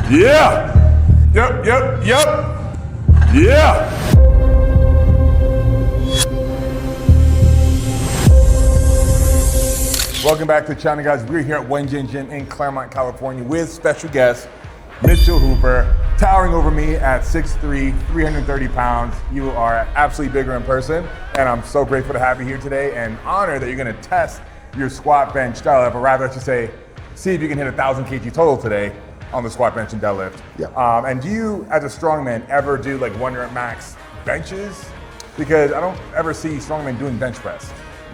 Yeah. Yep. Yeah. Welcome back to the channel, guys. We're here at One Gym in Claremont, California with special guest, Mitchell Hooper, towering over me at 6'3", 330 pounds. You are absolutely bigger in person, and I'm so grateful to have you here today and honored that you're gonna test your squat, bench, deadlift, or rather I should say, see if you can hit 1,000 kg total today on the squat, bench, and deadlift. Yep. And do you, as a strongman, ever do like 1 rep max benches? Because I don't ever see strongmen doing bench press.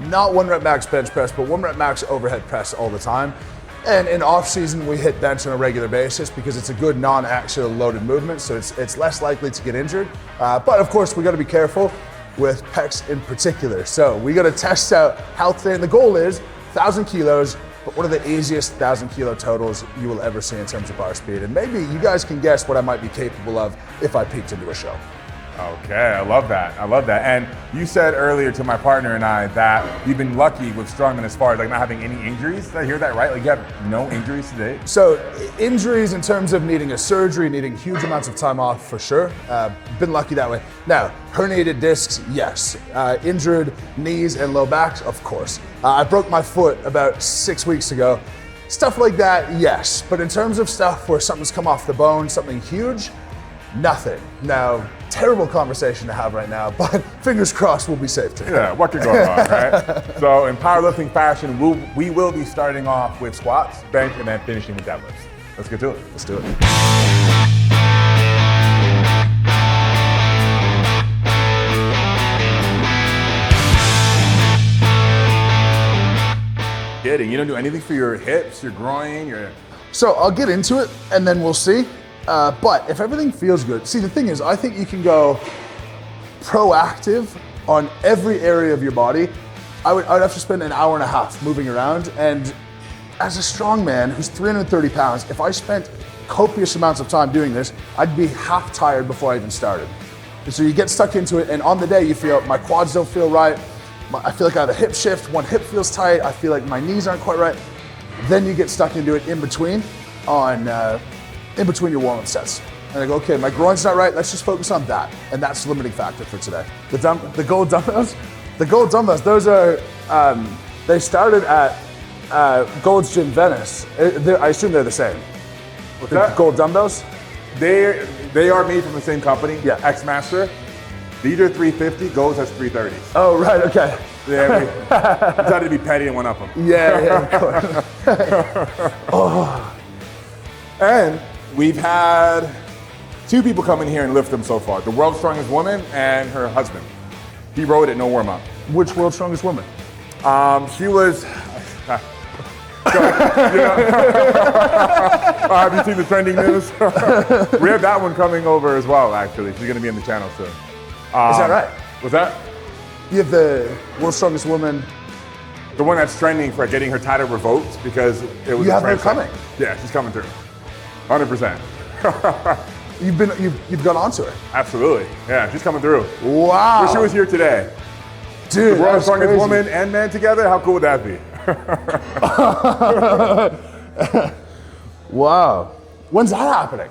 Not 1 rep max bench press, but 1 rep max overhead press all the time. And in off season, we hit bench on a regular basis because it's a good non-axial loaded movement, so it's less likely to get injured. But of course, we got to be careful with pecs in particular. So we got to test out health today, and the goal is 1,000 kilos. But what are the easiest 1,000 kilo totals you will ever see in terms of bar speed? And maybe you guys can guess what I might be capable of if I peeked into a show. Okay, I love that. And you said earlier to my partner and I that you've been lucky with strongman as far as like not having any injuries. Did I hear that right? Like you have no injuries today? So injuries in terms of needing a surgery, needing huge amounts of time off for sure. Been lucky that way. Now, herniated discs, yes. Injured knees and low backs, of course. I broke my foot about 6 weeks ago. Stuff like that, yes. But in terms of stuff where something's come off the bone, something huge, nothing. Now, terrible conversation to have right now, but fingers crossed we'll be safe today. Yeah, what could go wrong, right? So in powerlifting fashion, we will be starting off with squats, bench, and then finishing with deadlifts. Let's get to it. Let's do it. Kidding, you don't do anything for your hips, your groin, your... So I'll get into it and then we'll see. But if everything feels good, see the thing is, I think you can go proactive on every area of your body. I'd have to spend an hour and a half moving around, and as a strong man who's 330 pounds, if I spent copious amounts of time doing this, I'd be half tired before I even started. And so you get stuck into it, and on the day you feel, my quads don't feel right, I feel like I have a hip shift, one hip feels tight, I feel like my knees aren't quite right. Then you get stuck into it in between your warm-up sets. And I go, okay, my groin's not right, let's just focus on that. And that's the limiting factor for today. The gold dumbbells, those are, they started at Gold's Gym Venice. I assume they're the same. What's that? Gold dumbbells? They are made from the same company, yeah. X-Master. These are 350, Gold's has 330s. Oh, right, okay. Yeah, we decided to be petty and one up them. Yeah, of course. Oh. And we've had 2 people come in here and lift them so far. The world's strongest woman and her husband. He rode it, no warm up. Which world's strongest woman? She was, have you seen the trending news? We have that one coming over as well, actually. She's gonna be in the channel soon. Is that right? What's that? You have the world's strongest woman. The one that's trending for getting her title revoked because it was. You have her coming? Yeah, she's coming through. 100%. You've gone on to her? Absolutely. Yeah, she's coming through. Wow. She was here today. Dude, the world's strongest crazy. woman and man together, how cool would that be? Wow. When's that happening?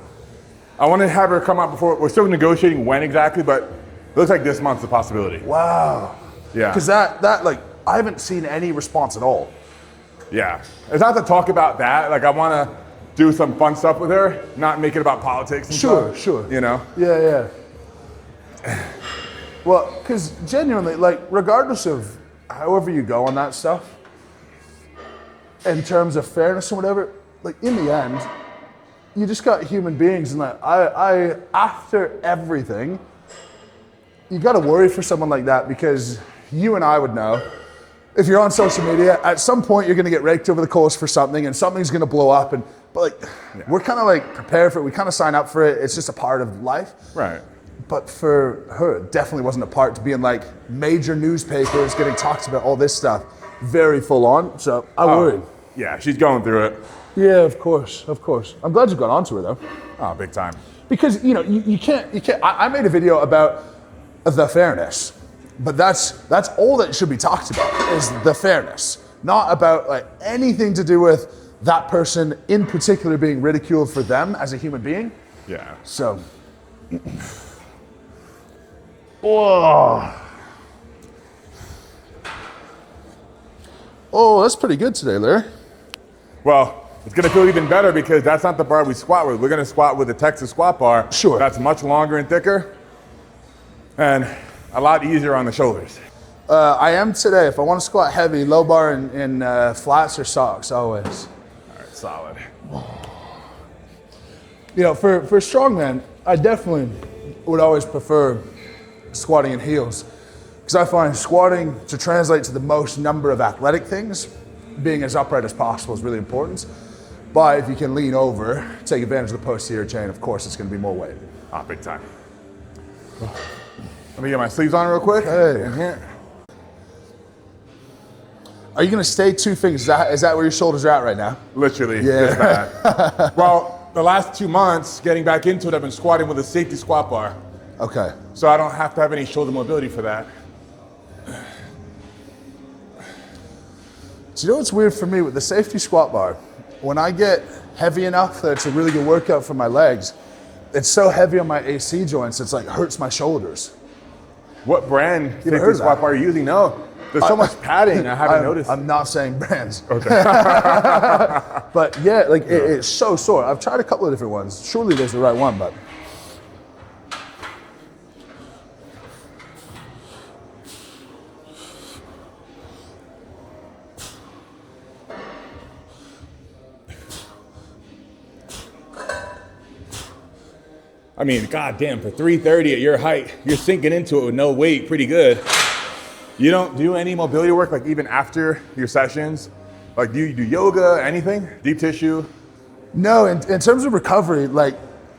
I want to have her come out before, we're still negotiating when exactly, but it looks like this month's a possibility. Wow. Yeah. Because that like, I haven't seen any response at all. Yeah. It's not to talk about that. Like I want to do some fun stuff with her, not make it about politics and stuff. Sure. You know? Yeah. Well, because genuinely, like, regardless of however you go on that stuff, in terms of fairness or whatever, like, in the end, you just got human beings, and like, I after everything, you got to worry for someone like that, because you and I would know, if you're on social media, at some point you're going to get raked over the coals for something, and something's going to blow up, but like, we're kind of like prepared for it. We kind of sign up for it. It's just a part of life. Right. But for her, it definitely wasn't a part to be in like major newspapers, getting talked about, all this stuff. Very full on. So I worry. Yeah, she's going through it. Yeah, of course. I'm glad you got onto her though. Oh, big time. Because you can't. I made a video about the fairness, but that's all that should be talked about is the fairness, not about like anything to do with that person in particular being ridiculed for them as a human being. Yeah. So, whoa. Oh, that's pretty good today, Larry. Well, it's gonna feel even better because that's not the bar we squat with. We're gonna squat with the Texas squat bar. Sure. That's much longer and thicker and a lot easier on the shoulders. I am today. If I want to squat heavy, low bar in flats or socks, always. All right, solid. You know, for strongman, I definitely would always prefer squatting in heels because I find squatting to translate to the most number of athletic things, being as upright as possible is really important. But if you can lean over, take advantage of the posterior chain, of course it's going to be more weight. Ah, big time. Let me get my sleeves on real quick. Hey. In here. Are you going to stay two fingers? Is that where your shoulders are at right now? Literally, Yeah. just that. Well, the last 2 months, getting back into it, I've been squatting with a safety squat bar. Okay. So I don't have to have any shoulder mobility for that. Do you know what's weird for me with the safety squat bar? When I get heavy enough that it's a really good workout for my legs, it's so heavy on my AC joints, it's like hurts my shoulders. What brand heard safety of squat that? bar are you using? No, there's so much padding, I haven't noticed. I'm not saying brands. Okay. But yeah, like it's so sore. I've tried a couple of different ones. Surely there's the right one, but. I mean, goddamn, for 330 at your height, you're sinking into it with no weight pretty good. You don't do any mobility work, like even after your sessions? Like do you do yoga, anything? Deep tissue? No, in terms of recovery, like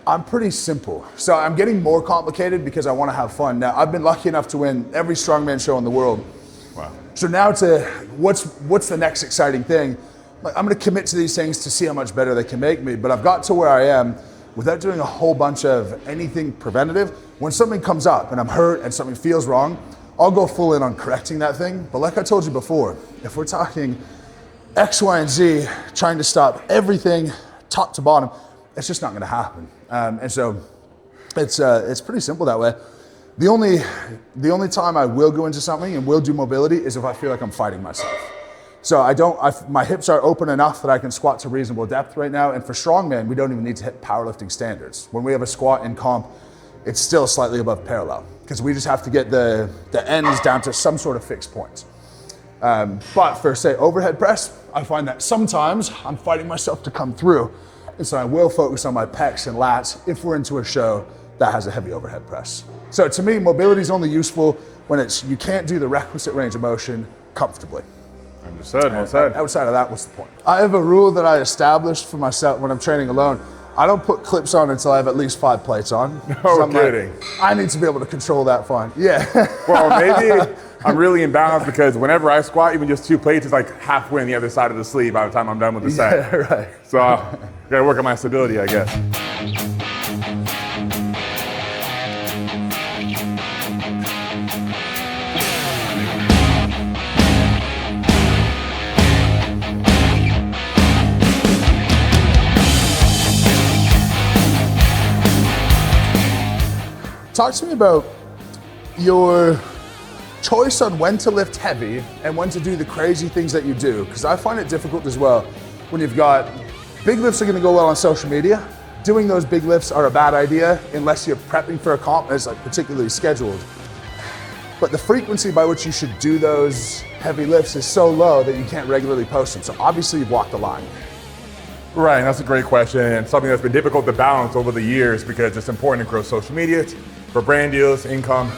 I'm pretty simple. So I'm getting more complicated because I want to have fun. Now, I've been lucky enough to win every strongman show in the world. Wow. So now to what's the next exciting thing? Like I'm going to commit to these things to see how much better they can make me. But I've got to where I am without doing a whole bunch of anything preventative. When something comes up and I'm hurt and something feels wrong, I'll go full in on correcting that thing. But like I told you before, if we're talking X, Y, and Z, trying to stop everything top to bottom, it's just not going to happen. And so it's pretty simple that way. The only time I will go into something and will do mobility is if I feel like I'm fighting myself. So my hips are open enough that I can squat to reasonable depth right now. And for strongman, we don't even need to hit powerlifting standards. When we have a squat in comp, it's still slightly above parallel because we just have to get the ends down to some sort of fixed point. But for say overhead press, I find that sometimes I'm fighting myself to come through. And so I will focus on my pecs and lats if we're into a show that has a heavy overhead press. So to me, mobility is only useful when you can't do the requisite range of motion comfortably. Understood, well said. Outside of that, what's the point? I have a rule that I established for myself when I'm training alone. I don't put clips on until I have at least 5 plates on. No kidding. I need to be able to control that fine. Yeah. Well, maybe I'm really imbalanced because whenever I squat, even just 2 plates is like halfway on the other side of the sleeve by the time I'm done with the set. Yeah, right. So gotta work on my stability, I guess. Talk to me about your choice on when to lift heavy and when to do the crazy things that you do, because I find it difficult as well when you've got big lifts are going to go well on social media. Doing those big lifts are a bad idea unless you're prepping for a comp and it's like particularly scheduled. But the frequency by which you should do those heavy lifts is so low that you can't regularly post them. So obviously you've walked the line. Right, that's a great question and something that's been difficult to balance over the years because it's important to grow social media for brand deals, income,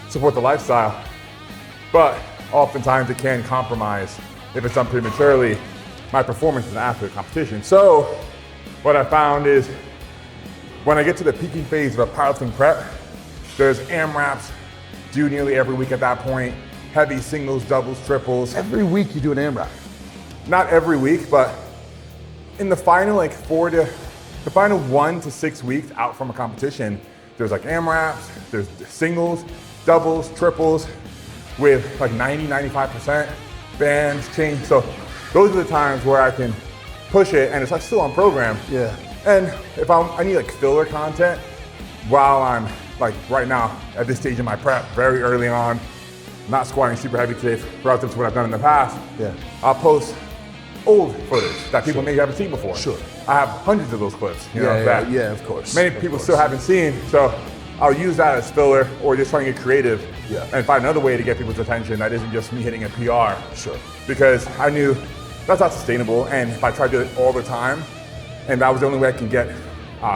support the lifestyle. But oftentimes it can compromise, if it's done prematurely, my performance as an athlete competition. So what I found is when I get to the peaking phase of a powerlifting prep, there's AMRAPs due nearly every week at that point, heavy singles, doubles, triples. Every week you do an AMRAP. Not every week, but in the final the final 1 to 6 weeks out from a competition, there's like AMRAPs, there's singles, doubles, triples with like 90, 95% bands, chains. So those are the times where I can push it, and it's like still on program. Yeah. And if I need like filler content while I'm like right now at this stage in my prep, very early on, not squatting super heavy today relative to what I've done in the past. Yeah. I'll post old footage that people maybe haven't seen before. Sure. I have hundreds of those clips, you know, that of course. many people still haven't seen. So I'll use that as filler or just trying to get creative and find another way to get people's attention that isn't just me hitting a PR. Sure. Because I knew that's not sustainable, and if I tried to do it all the time, and that was the only way I can get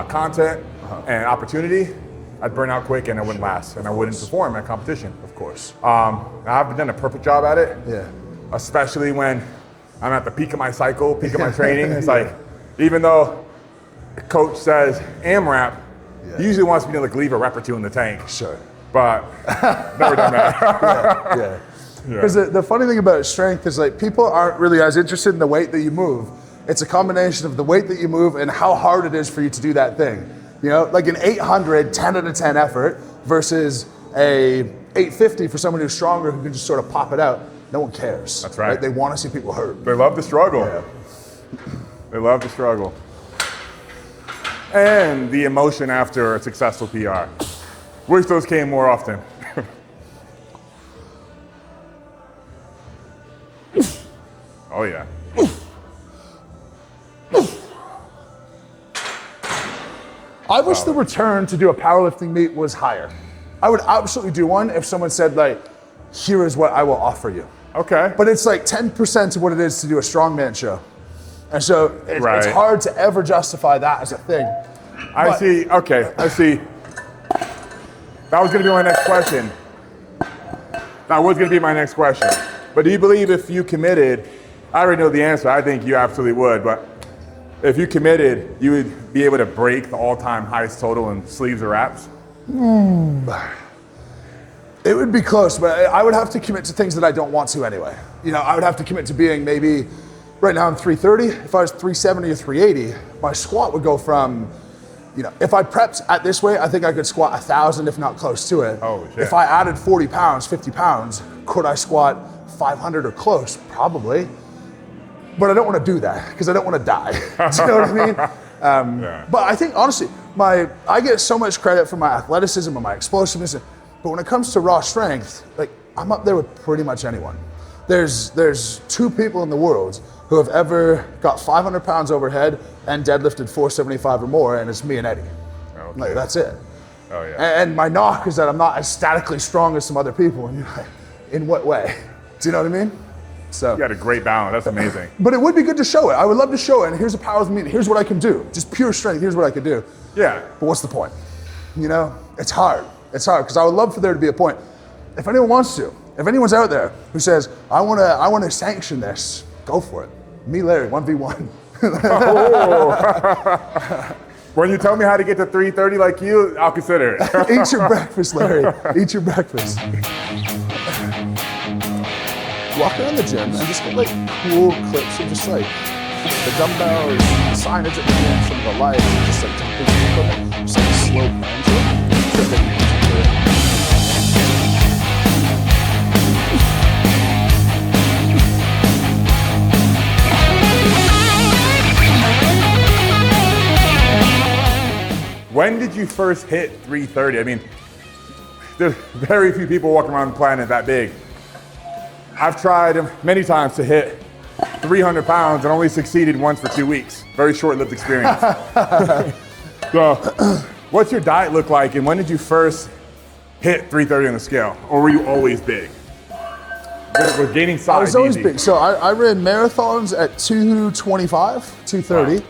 content and opportunity, I'd burn out quick and I wouldn't last, and I wouldn't perform at competition. Of course. I haven't done a perfect job at it. Yeah. Especially when I'm at the peak of my cycle, peak of my training. It's like, even though coach says AMRAP, he usually wants me to like leave a rep or two in the tank. Sure. But never done that. Yeah. Because the funny thing about strength is like people aren't really as interested in the weight that you move. It's a combination of the weight that you move and how hard it is for you to do that thing. You know, like an 800, 10 out of 10 effort versus a 850 for someone who's stronger who can just sort of pop it out. No one cares. That's right. They want to see people hurt. They love the struggle. Yeah. They love the struggle. And the emotion after a successful PR. Wish those came more often. Oh yeah. I wish the return to do a powerlifting meet was higher. I would absolutely do one if someone said like, here is what I will offer you. Okay. But it's like 10% of what it is to do a strongman show. And so it's hard to ever justify that as a thing. I see. Okay, I see. That was going to be my next question. But do you believe if you committed, I already know the answer, I think you absolutely would, but if you committed, you would be able to break the all-time highest total in sleeves or wraps? It would be close, but I would have to commit to things that I don't want to anyway. You know, I would have to commit to being maybe, right now I'm 330, if I was 370 or 380, my squat would go from, you know, if I prepped at this weight, I think I could squat 1,000 if not close to it. Oh, shit. If I added 40 pounds, 50 pounds, could I squat 500 or close? Probably. But I don't want to do that because I don't want to die. Do you know what I mean? But I think honestly, I get so much credit for my athleticism and my explosiveness, but when it comes to raw strength, like I'm up there with pretty much anyone. There's two people in the world who have ever got 500 pounds overhead and deadlifted 475 or more, and it's me and Eddie. Okay. Like that's it. Oh yeah. And my knock is that I'm not as statically strong as some other people. And you're like, in what way? Do you know what I mean? So you got a great balance. That's amazing. But it would be good to show it. I would love to show it. And here's a powerlifting meet. Here's what I can do. Just pure strength. Here's what I could do. Yeah. But what's the point? You know, it's hard. It's hard because I would love for there to be a point. If anyone wants to, if anyone's out there who says, I want to sanction this, go for it. Me, Larry, 1v1. When you tell me how to get to 330 like you, I'll consider it. Eat your breakfast, Larry. Eat your breakfast. Walk around the gym and just get like cool clips of just like the dumbbells, signage at the gym, some of the lights, and just like physical equipment, just like slow pan to it. Just like music to it. When did you first hit 330? I mean, there's very few people walking around the planet that big. I've tried many times to hit 300 pounds and only succeeded once for 2 weeks. Very short-lived experience. So, what's your diet look like, and when did you first hit 330 on the scale? Or were you always big? With gaining size, I was always easy. big. So I ran marathons at 225, 230. Wow.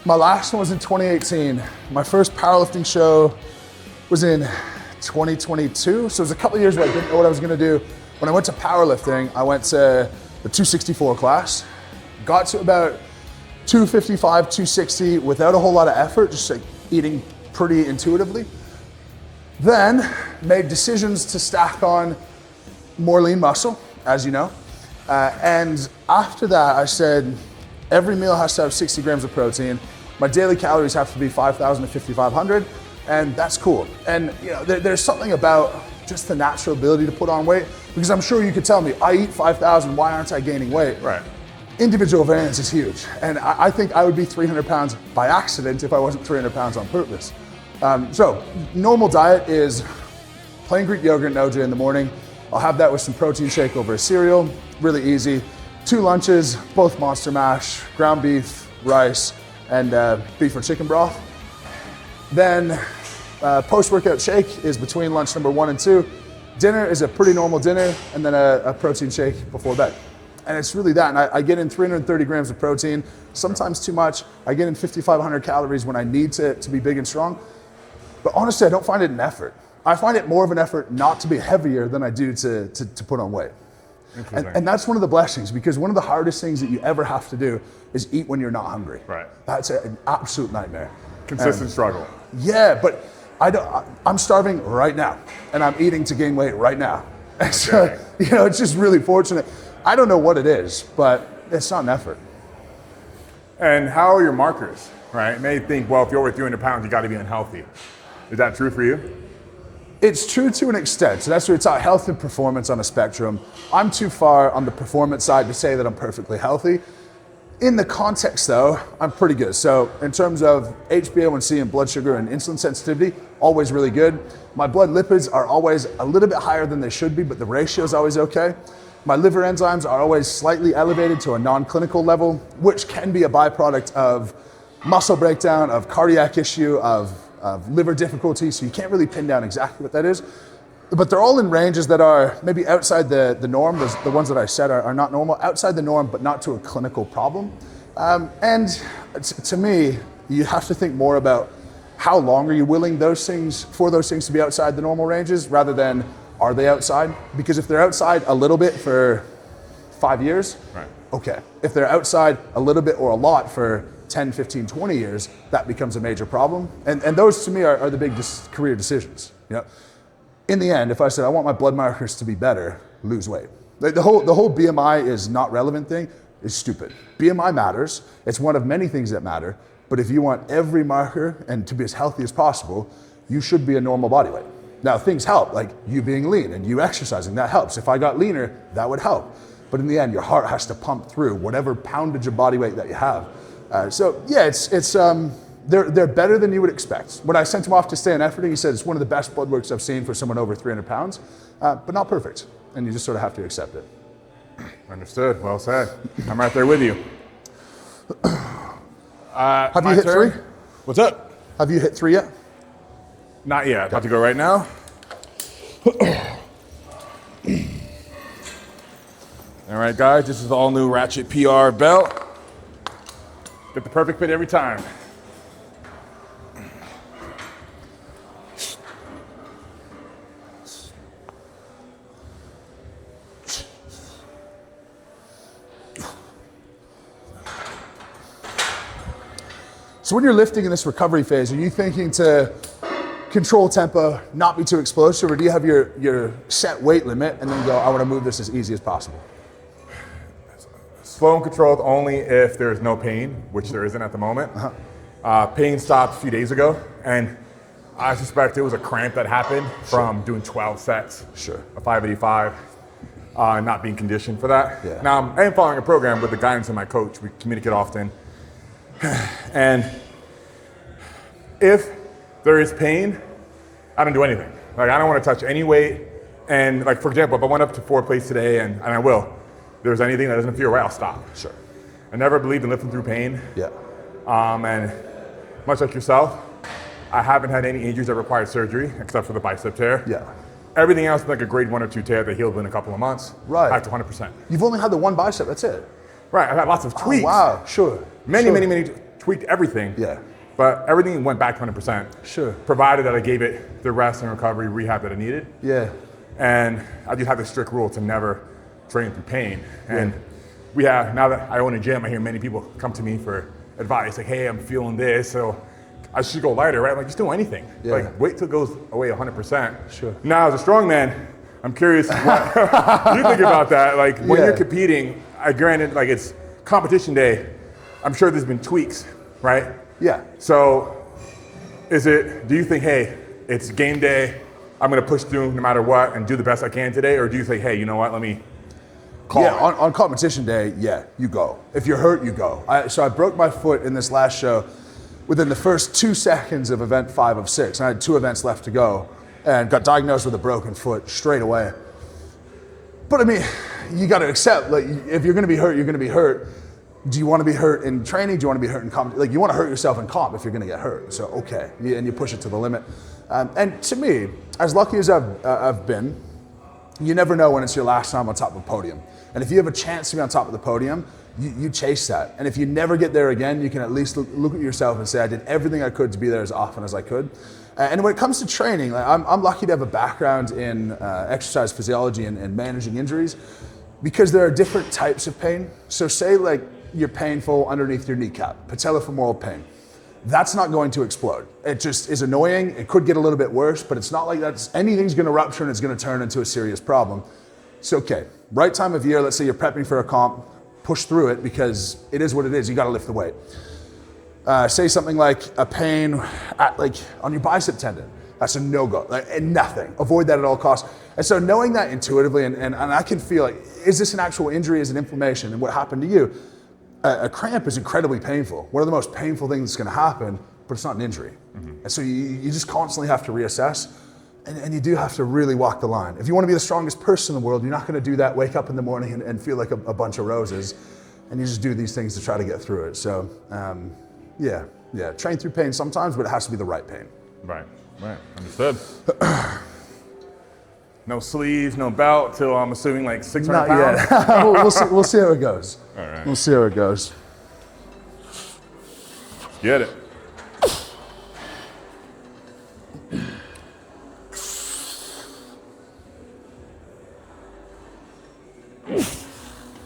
My last one was in 2018. My first powerlifting show was in 2022. So it was a couple of years where I didn't know what I was gonna do. When I went to powerlifting, I went to the 264 class, got to about 255, 260 without a whole lot of effort, just like eating pretty intuitively. Then made decisions to stack on more lean muscle, as you know. And after that, I said, every meal has to have 60 grams of protein. My daily calories have to be 5,000 to 5,500, and that's cool. And you know, there's something about just the natural ability to put on weight, because I'm sure you could tell me, I eat 5,000, why aren't I gaining weight? Right. individual variance is huge. And I think I would be 300 pounds by accident if I wasn't 300 pounds on purpose. So normal diet is plain Greek yogurt and OJ in the morning. I'll have that with some protein shake over a cereal, really easy. 2 lunches, both Monster Mash, ground beef, rice, and beef or chicken broth. Then post-workout shake is between lunch number 1 and 2. Dinner is a pretty normal dinner, and then a protein shake before bed. And it's really that, and I get in 330 grams of protein, sometimes too much. I get in 5,500 calories when I need to be big and strong. But honestly, I don't find it an effort. I find it more of an effort not to be heavier than I do to put on weight. And that's one of the blessings, because one of the hardest things that you ever have to do is eat when you're not hungry. Right. That's an absolute nightmare. Consistent struggle. Yeah, but I'm starving right now, and I'm eating to gain weight right now. Okay. So, it's just really fortunate. I don't know what it is, but it's not an effort. And how are your markers, right? You may think, well, if you're over 300 pounds, you got to be unhealthy. Is that true for you? It's true to an extent. So that's where it's health and performance on a spectrum. I'm too far on the performance side to say that I'm perfectly healthy. In the context though, I'm pretty good. So in terms of HbA1c and blood sugar and insulin sensitivity, always really good. My blood lipids are always a little bit higher than they should be, but the ratio is always okay. My liver enzymes are always slightly elevated to a non-clinical level, which can be a byproduct of muscle breakdown, of cardiac issue, of liver difficulty, so you can't really pin down exactly what that is. But they're all in ranges that are maybe outside the norm. The ones that I said are not normal, outside the norm, but not to a clinical problem. And to me, you have to think more about how long are you willing for those things to be outside the normal ranges, rather than are they outside? Because if they're outside a little bit for 5 years, right. Okay. If they're outside a little bit or a lot for 10, 15, 20 years, that becomes a major problem. And those to me are the big career decisions. In the end, if I said I want my blood markers to be better, lose weight. The whole BMI is not relevant thing is stupid. BMI matters. It's one of many things that matter. But if you want every marker and to be as healthy as possible, you should be a normal body weight. Now things help, like you being lean and you exercising, that helps. If I got leaner, that would help. But in the end, your heart has to pump through whatever poundage of body weight that you have. So yeah, they're better than you would expect. When I sent him off to stay on efforting, he said it's one of the best blood works I've seen for someone over 300 pounds, but not perfect. And you just sort of have to accept it. Understood, well said. I'm right there with you. Have you hit 3? What's up? Have you hit 3 yet? Not yet, about to go right now. All right, guys, this is the all new Ratchet PR belt. Get the perfect fit every time. So when you're lifting in this recovery phase, are you thinking to control tempo, not be too explosive, or do you have your set weight limit and then go, I want to move this as easy as possible? Slow and controlled only if there's no pain, which there isn't at the moment. Pain stopped a few days ago, and I suspect it was a cramp that happened from doing 12 sets of 585, not being conditioned for that. Yeah. Now, I am following a program with the guidance of my coach. We communicate often. And if there is pain, I don't do anything. Like, I don't want to touch any weight. And like, for example, if I went up to 4 plates today, and I will, if there's anything that doesn't feel right, I'll stop. Sure. I never believed in lifting through pain. Yeah. And much like yourself, I haven't had any injuries that required surgery, except for the bicep tear. Yeah. Everything else, like a grade 1 or 2 tear that healed within a couple of months. Right. Back to 100%. You've only had the one bicep, that's it? Right, I've had lots of tweaks. Oh, wow, sure. Many tweaked everything. Yeah. But everything went back to 100%. Sure. Provided that I gave it the rest and recovery rehab that I needed. Yeah. And I just have this strict rule to never train through pain. And now that I own a gym, I hear many people come to me for advice, like, hey, I'm feeling this, so I should go lighter, right? I'm like, just do anything. Yeah. Like, wait till it goes away 100%. Sure. Now, as a strongman, I'm curious what you think about that. Like, when you're competing, granted, like, it's competition day, I'm sure there's been tweaks, right? Yeah. So, do you think, hey, it's game day, I'm gonna push through no matter what and do the best I can today? Or do you think, hey, you know what, let me call Yeah, it. on competition day, yeah, you go. If you're hurt, you go. So I broke my foot in this last show within the first 2 seconds of event 5 of 6. And I had 2 events left to go and got diagnosed with a broken foot straight away. But I mean, you got to accept, like, if you're going to be hurt, you're going to be hurt. Do you want to be hurt in training? Do you want to be hurt in comp? Like, you want to hurt yourself in comp if you're going to get hurt. So, okay. And you push it to the limit. And to me, as lucky as I've been, you never know when it's your last time on top of a podium. And if you have a chance to be on top of the podium, you chase that. And if you never get there again, you can at least look at yourself and say, I did everything I could to be there as often as I could. And when it comes to training, like, I'm lucky to have a background in exercise physiology and managing injuries, because there are different types of pain. So say like you're painful underneath your kneecap, patellofemoral pain. That's not going to explode. It just is annoying. It could get a little bit worse, but it's not like anything's gonna rupture and it's gonna turn into a serious problem. So okay, right time of year, let's say you're prepping for a comp, push through it because it is what it is, you gotta lift the weight. Say something like a pain on your bicep tendon. That's a no-go, and nothing. Avoid that at all costs. And so knowing that intuitively, and I can feel like, is this an actual injury, is it inflammation, and what happened to you? A cramp is incredibly painful. One of the most painful things that's gonna happen, but it's not an injury. And so you just constantly have to reassess, and you do have to really walk the line. If you wanna be the strongest person in the world, you're not gonna do that, wake up in the morning and feel like a bunch of roses, and you just do these things to try to get through it. So yeah, train through pain sometimes, but it has to be the right pain. Right, understood. No sleeves, no belt till I'm assuming like 600 pounds? Not yet. We'll see how it goes. All right. We'll see how it goes. Get it.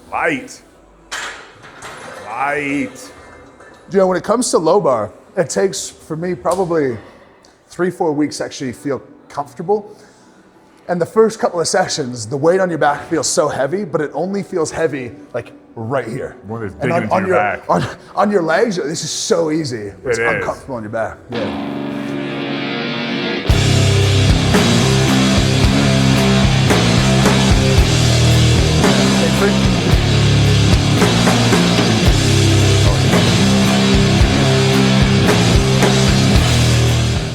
Light. You know, when it comes to low bar, it takes, for me, probably 3-4 weeks to actually feel comfortable. And the first couple of sessions, the weight on your back feels so heavy, but it only feels heavy like right here. When it's digging into your back. On your legs, this is so easy. It's It is. uncomfortable on your back. Yeah.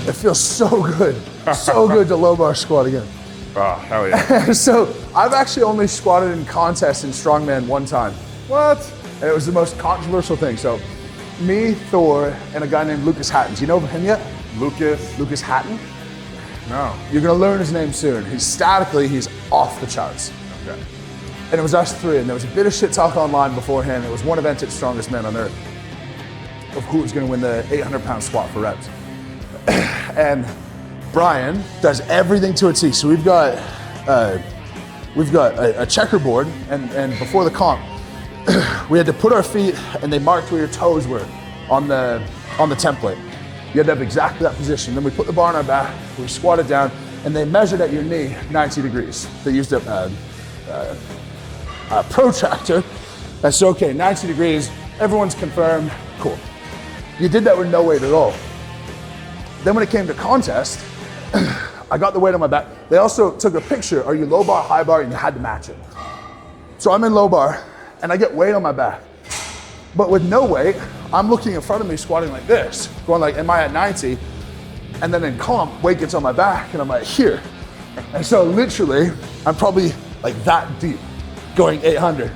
It feels so good. So good to low bar squat again. Oh, hell yeah. So I've actually only squatted in contests in strongman one time. What? And it was the most controversial thing. So me, Thor, and a guy named Lucas Hatton. Do you know of him yet? Lucas Hatton? No. You're gonna learn his name soon. He's off the charts. Okay. And it was us three, and there was a bit of shit talk online beforehand. It was one event at Strongest Men on Earth of who was gonna win the 800-pound squat for reps. And Brian does everything to a T. So we've got a checkerboard, and before the comp, we had to put our feet, and they marked where your toes were on the template. You had to have exactly that position. Then we put the bar on our back, we squatted down, and they measured at your knee 90 degrees. They used a protractor. That's okay, 90 degrees, everyone's confirmed, cool. You did that with no weight at all. Then when it came to contest, I got the weight on my back. They also took a picture, are you low bar, high bar, and you had to match it. So I'm in low bar, and I get weight on my back. But with no weight, I'm looking in front of me squatting like this, going like, am I at 90? And then in comp, weight gets on my back, and I'm like, here. And so literally, I'm probably like that deep, going 800.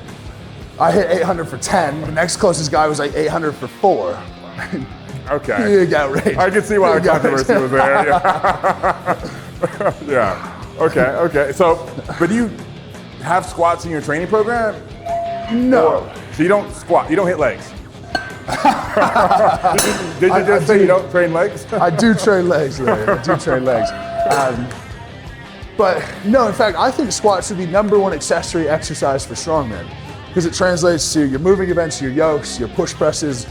I hit 800 for 10, the next closest guy was like 800 for 4. Okay. Big outrage. I can see why the Big controversy was there. Yeah. Yeah. Okay. So, but do you have squats in your training program? No. So you don't squat, you don't hit legs. Did you just say you don't train legs? I do train legs, Larry. I do train legs. But no, in fact, I think squats are the #1 accessory exercise for strongmen because it translates to your moving events, your yokes, your push presses,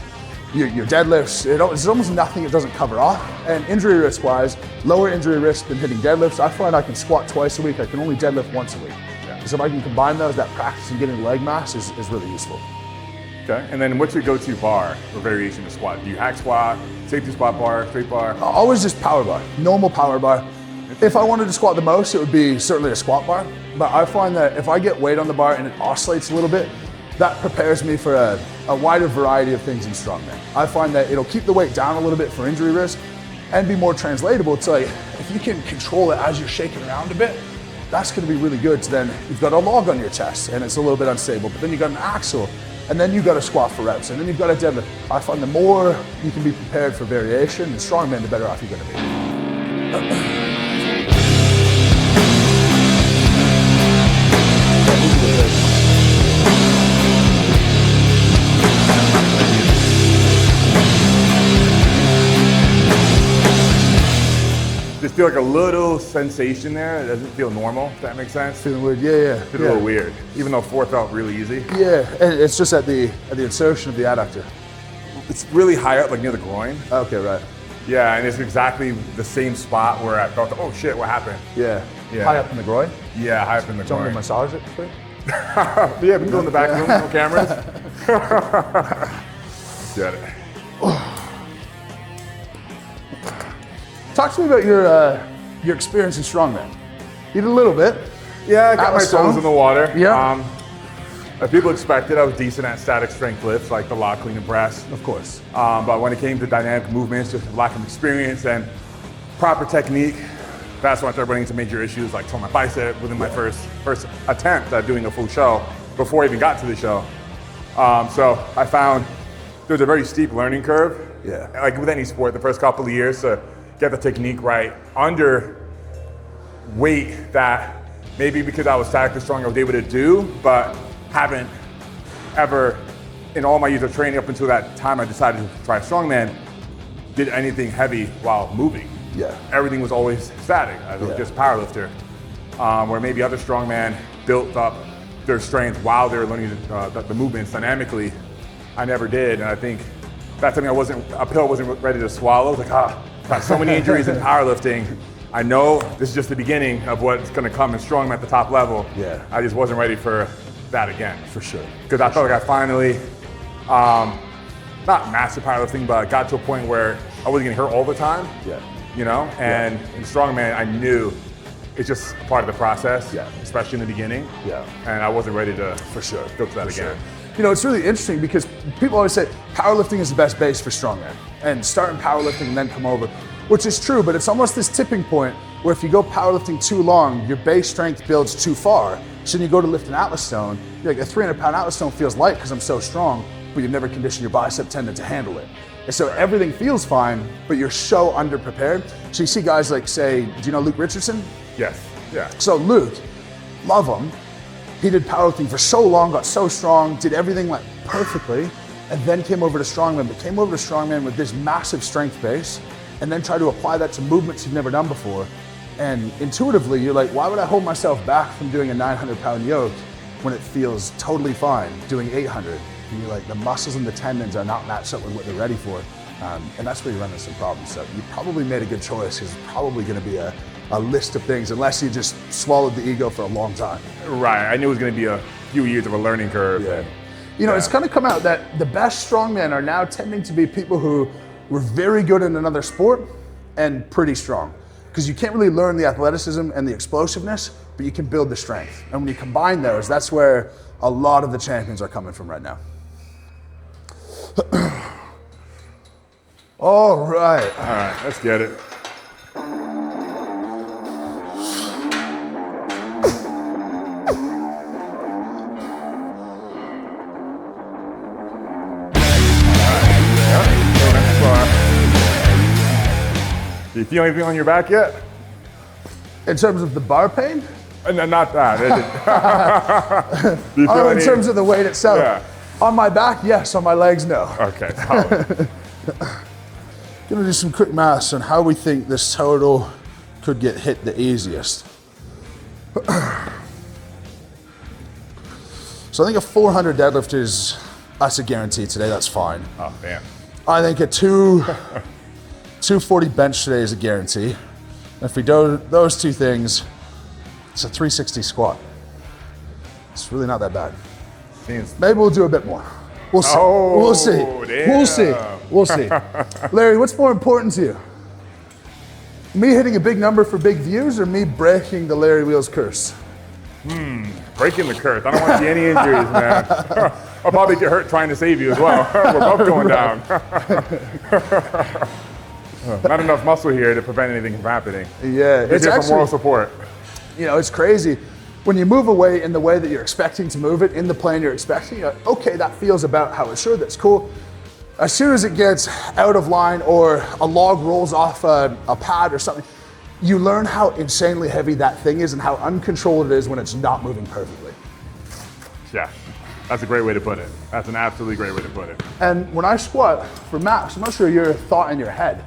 your deadlifts. There's almost nothing it doesn't cover off. And injury risk wise, lower injury risk than hitting deadlifts. I find I can squat twice a week. I can only deadlift once a week. Yeah. So if I can combine those, that practice and getting leg mass is really useful. Okay. And then what's your go-to bar or variation of squat? Do you hack squat, safety squat bar, straight bar? Always just power bar, normal power bar. If I wanted to squat the most, it would be certainly a squat bar. But I find that if I get weight on the bar and it oscillates a little bit, that prepares me for a wider variety of things in strongman. I find that it'll keep the weight down a little bit for injury risk and be more translatable to, like, if you can control it as you're shaking around a bit, that's gonna be really good. So then you've got a log on your chest and it's a little bit unstable, but then you've got an axle, and then you've got a squat for reps, and then you've got a deadlift. I find the more you can be prepared for variation in strongman, the better off you're gonna be. Just feel like a little sensation there. It doesn't feel normal, if that makes sense. Feeling weird, yeah. It's a little weird, even though 4 felt really easy. Yeah, and it's just at the insertion of the adductor. It's really high up, like near the groin. Okay, right. Yeah, and it's exactly the same spot where I felt, oh shit, what happened? Yeah. Yeah. High up in the groin. Yeah, high up in the Do you want groin. me to massage it for you? Yeah, we can go in the back room, no cameras. Get it. Talk to me about your experience in strongman. You did a little bit. Yeah, I got my Atlas toes stone. in the water. Yeah. As people expected, I was decent at static strength lifts, like the log, clean, and press. Of course. But when it came to dynamic movements, just lack of experience and proper technique, that's when I started running into major issues, like tore my bicep within my first attempt at doing a full show before I even got to the show. So I found there's a very steep learning curve. Yeah. Like with any sport, the first couple of years to get the technique right under weight that maybe because I was statically strong, I was able to do, but haven't ever, in all my years of training up until that time I decided to try strongman, did anything heavy while moving. Yeah. Everything was always static. I was just a powerlifter. Where maybe other strongmen built up their strength while they were learning the movements dynamically. I never did, and I think that's something a pill I wasn't ready to swallow. Like, got so many injuries in powerlifting. I know this is just the beginning of what's gonna come in strongman at the top level. Yeah. I just wasn't ready for that again. For sure. Because I felt like I finally, not massive powerlifting, but got to a point where I wasn't getting hurt all the time. Yeah. You know, and in strongman, I knew it's just part of the process, Yeah. especially in the beginning. Yeah. And I wasn't ready to, For sure. go through that For again. sure. You know, it's really interesting because people always say powerlifting is the best base for strongman, and start in powerlifting and then come over, which is true, but it's almost this tipping point where if you go powerlifting too long, your base strength builds too far. So then you go to lift an Atlas stone, you're like, a 300-pound Atlas stone feels light because I'm so strong, but you've never conditioned your bicep tendon to handle it. And so everything feels fine, but you're so underprepared. So you see guys like, say, do you know Luke Richardson? Yes, yeah. So Luke, love him. He did powerlifting for so long, got so strong, did everything like perfectly, and then came over to strongman, but came over to strongman with this massive strength base, and then try to apply that to movements you've never done before. And intuitively, you're like, why would I hold myself back from doing a 900-pound yoke when it feels totally fine doing 800? And you're like, the muscles and the tendons are not matched up with what they're ready for. And that's where you run into some problems. So you probably made a good choice. There's probably gonna be a list of things, unless you just swallowed the ego for a long time. Right, I knew it was gonna be a few years of a learning curve. Yeah. You know, it's kind of come out that the best strongmen are now tending to be people who were very good in another sport and pretty strong. Because you can't really learn the athleticism and the explosiveness, but you can build the strength. And when you combine those, that's where a lot of the champions are coming from right now. All right. All right, let's get it. Do you feel anything on your back yet? In terms of the bar pain? No, not that. Do you feel Oh, in any- terms of the weight itself? Yeah. On my back, yes. On my legs, no. Okay, solid. Gonna do some quick maths on how we think this total could get hit the easiest. So I think a 400 deadlift that's a guarantee today, that's fine. Oh, damn. I think a 240 bench today is a guarantee. And if we do those two things, it's a 360 squat. It's really not that bad. Seems Maybe we'll do a bit more. We'll see. Oh, we'll see. damn. We'll see. We'll see. Larry, what's more important to you? Me hitting a big number for big views or me breaking the Larry Wheels curse? Breaking the curse. I don't want to see any injuries, man. I'll probably get hurt trying to save you as well. We're both going down. Not enough muscle here to prevent anything from happening. Yeah, It's here for moral support. You know, it's crazy. When you move away in the way that you're expecting to move it, in the plane you're expecting, you're like, okay, that feels about how it should, that's cool. As soon as it gets out of line or a log rolls off a pad or something, you learn how insanely heavy that thing is and how uncontrolled it is when it's not moving perfectly. Yeah, that's a great way to put it. That's an absolutely great way to put it. And when I squat for max, I'm not sure your thought in your head,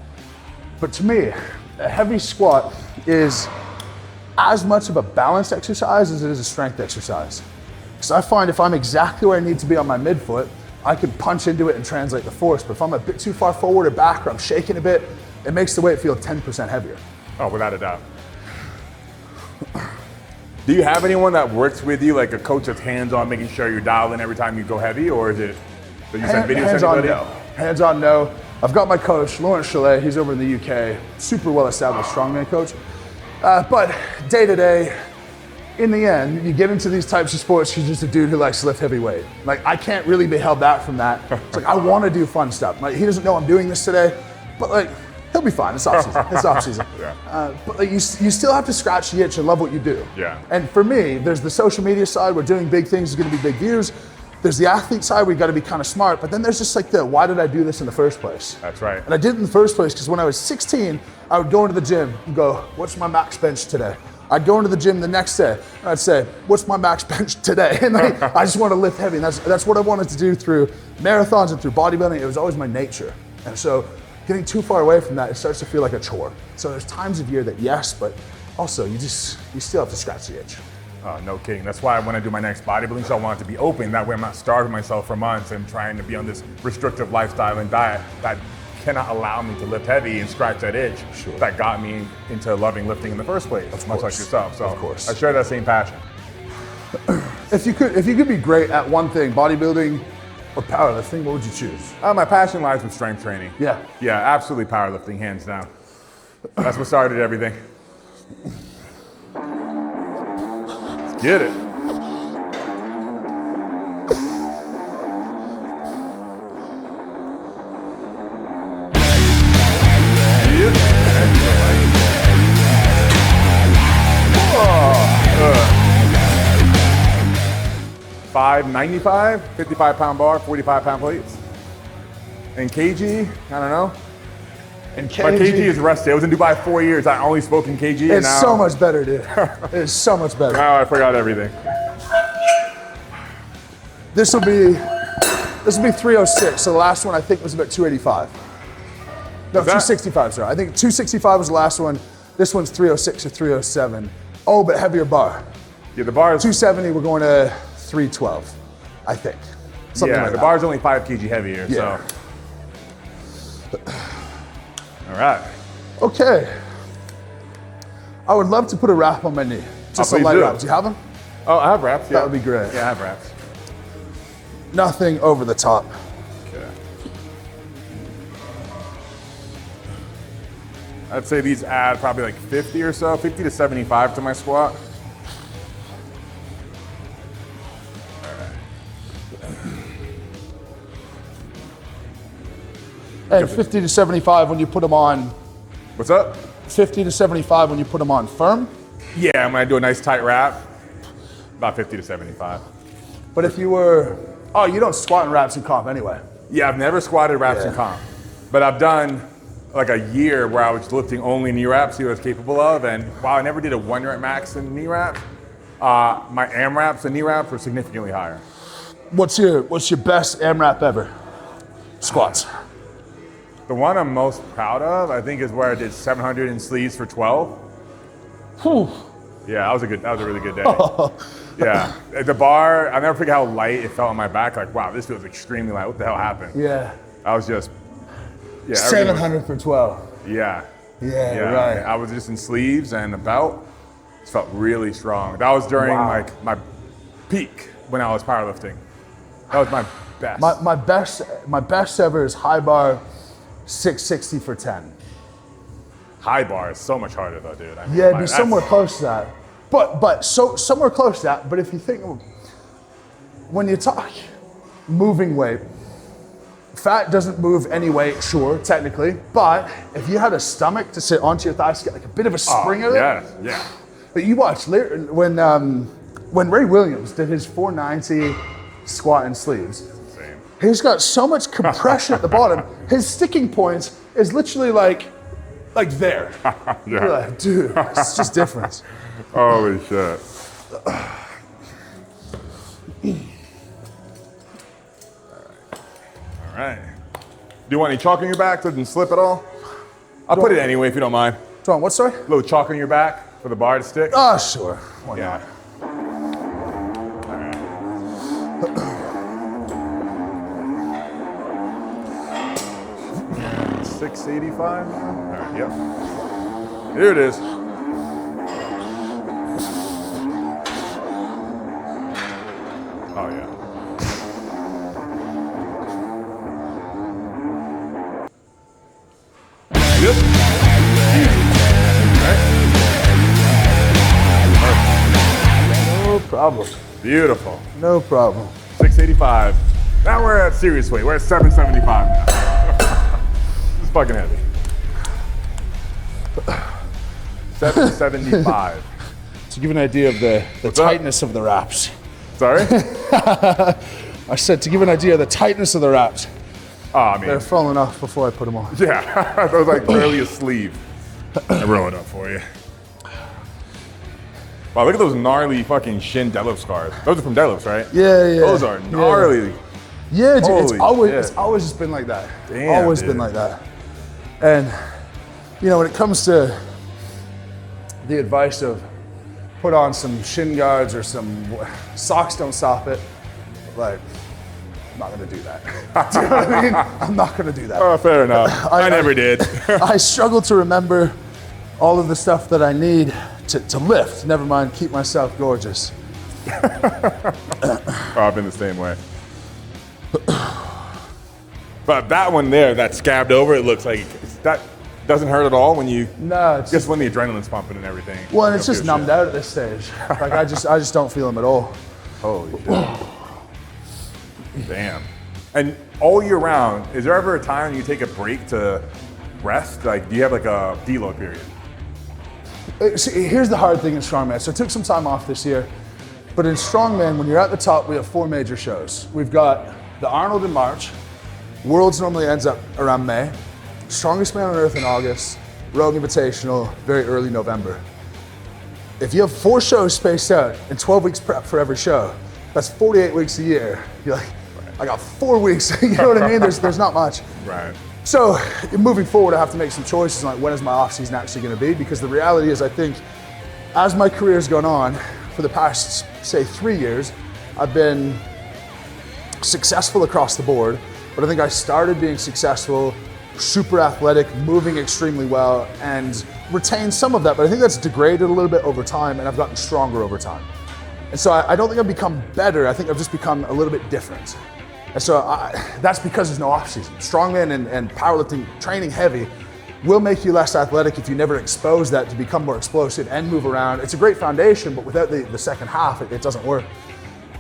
but to me, a heavy squat is as much of a balance exercise as it is a strength exercise. Because I find if I'm exactly where I need to be on my midfoot, I can punch into it and translate the force. But if I'm a bit too far forward or back or I'm shaking a bit, it makes the weight feel 10% heavier. Oh, without a doubt. Do you have anyone that works with you, like a coach that's hands-on, making sure you're dialing every time you go heavy, or is it that you send videos to anybody? No. Hands-on, no. I've got my coach, Lawrence Chalet. He's over in the UK, super well-established strongman coach. But day-to-day, in the end, you get into these types of sports, you're just a dude who likes to lift heavy weight. Like, I can't really be held back from that. It's like, I want to do fun stuff. Like, he doesn't know I'm doing this today, but like, he'll be fine. It's off-season. It's off-season. Yeah. But like, you still have to scratch the itch and love what you do. Yeah. And for me, there's the social media side where doing big things is going to be big views. There's the athlete side where you got to be kind of smart. But then there's just like the why did I do this in the first place? That's right. And I did it in the first place because when I was 16, I would go into the gym and go, what's my max bench today? I'd go into the gym the next day and I'd say, what's my max bench today? And I just want to lift heavy. And that's what I wanted to do through marathons and through bodybuilding. It was always my nature. And so getting too far away from that, it starts to feel like a chore. So there's times of year that yes, but also you still have to scratch the itch. Oh, no kidding. That's why when I do my next bodybuilding show, I want it to be open. That way I'm not starving myself for months and trying to be on this restrictive lifestyle and diet that cannot allow me to lift heavy and scratch that itch that got me into loving lifting in the first place, much like yourself. So of course. I share that same passion. If you could be great at one thing, bodybuilding or powerlifting, what would you choose? My passion lies with strength training. Yeah. Yeah, absolutely powerlifting, hands down. That's what started everything. Let's get it. $595, 55-pound bar, 45-pound plates. And kg, I don't know. And My kg is rusty. I was in Dubai 4 years. I only spoke in kg. It's now, so much better, dude. It's so much better. Now I forgot everything. This will be 306. So the last one I think was about 285. No, 265. Sorry, I think 265 was the last one. This one's 306 or 307. Oh, but heavier bar. Yeah, the bar is 270. We're going to 312, I think. Something like the that. bar's only 5 kg heavier. Yeah. So. All right. Okay. I would love to put a wrap on my knee. Just a light wrap. Do you have them? Oh, I have wraps. Yeah. That would be great. Yeah, I have wraps. Nothing over the top. Okay. I'd say these add probably like 50 or so, 50 to 75 to my squat. And 50 to 75 when you put them on. What's up? 50 to 75 when you put them on firm. Yeah, I'm gonna do a nice tight wrap. About 50 to 75. But if you were, you don't squat in wraps in comp anyway. Yeah, I've never squatted wraps in comp, but I've done like a year where I was lifting only knee wraps, see what I was capable of, and while I never did a 1 rep max in knee wrap, my AMRAPs and knee wraps were significantly higher. What's your best AMRAP ever? Squats. The one I'm most proud of, I think, is where I did 700 in sleeves for 12. Whew. Yeah, that was a really good day. Yeah, the bar, I'll never forget how light it felt on my back. Like, wow, this feels extremely light. What the hell happened? Yeah. I was just, 700 for 12. Yeah. Yeah, right. I was just in sleeves and a belt. It felt really strong. That was during like my peak when I was powerlifting. That was my best. My best ever is high bar 660 for 10. High bar is so much harder though, dude. I mean, Yeah, it'd be somewhere close to that. But somewhere close to that. But if you think, when you talk moving weight, fat doesn't move any weight, sure, technically. But if you had a stomach to sit onto your thighs to get like a bit of a spring of it. Yeah. But you watch when Ray Williams did his 490 squat and sleeves. Same. He's got so much compression at the bottom. His sticking point is literally like there. Yeah. You're like, dude, it's just different. Holy shit. All right. Do you want any chalk on your back so it doesn't slip at all? I'll put it anyway if you don't mind. John, what, sorry? A little chalk on your back for the bar to stick. Oh, sure. Why Yeah. not? 685 now? All right, yep. Here it is. Oh, yeah. Yep. No problem. Beautiful. No problem. 685. Now we're at serious weight. We're at 775 now. This is fucking heavy. 775. To give you an idea of the What's up? tightness of the wraps. Sorry? I said to give you an idea of the tightness of the wraps. Oh, I mean, They're falling off before I put them on. yeah. That was like barely a sleeve. I roll it up for you. Wow, look at those gnarly fucking shin deadlift scars. Those are from deadlifts, right? Yeah. Those are gnarly. Yeah, dude, Holy it's shit. always just been like that. Damn, always dude. been like that. And you know, when it comes to the advice of put on some shin guards or some socks don't stop it, like I'm not gonna do that. Do you know what I mean? I'm not gonna do that. Oh, fair enough. I never did. I struggle to remember all of the stuff that I need to lift. Never mind, keep myself gorgeous. Oh, I've been the same way. But that one there, that scabbed over, it looks like that doesn't hurt at all when you. No, it's Just when the adrenaline's pumping and everything. well, and it's You just don't numbed feel out at this stage. Like I just don't feel them at all. shit. Holy shit. Damn. And all year round, is there ever a time you take a break to rest? Like, do you have like a deload period? See, here's the hard thing in strongman. So I took some time off this year, but in strongman, when you're at the top, we have 4 major shows. We've got the Arnold in March, Worlds normally ends up around May, Strongest Man on Earth in August, Rogue Invitational very early November. If you have 4 shows spaced out and 12 weeks prep for every show, that's 48 weeks a year. You're like, I got 4 weeks. You know what I mean? There's not much. Right. So moving forward, I have to make some choices on like when is my off season actually going to be, because the reality is I think as my career has gone on for the past, say, 3 years, I've been successful across the board, but I think I started being successful, super athletic, moving extremely well, and retained some of that, but I think that's degraded a little bit over time, and I've gotten stronger over time. And so I don't think I've become better, I think I've just become a little bit different. And so that's because there's no off season. Strongman and powerlifting, training heavy, will make you less athletic if you never expose that to become more explosive and move around. It's a great foundation, but without the second half, it doesn't work.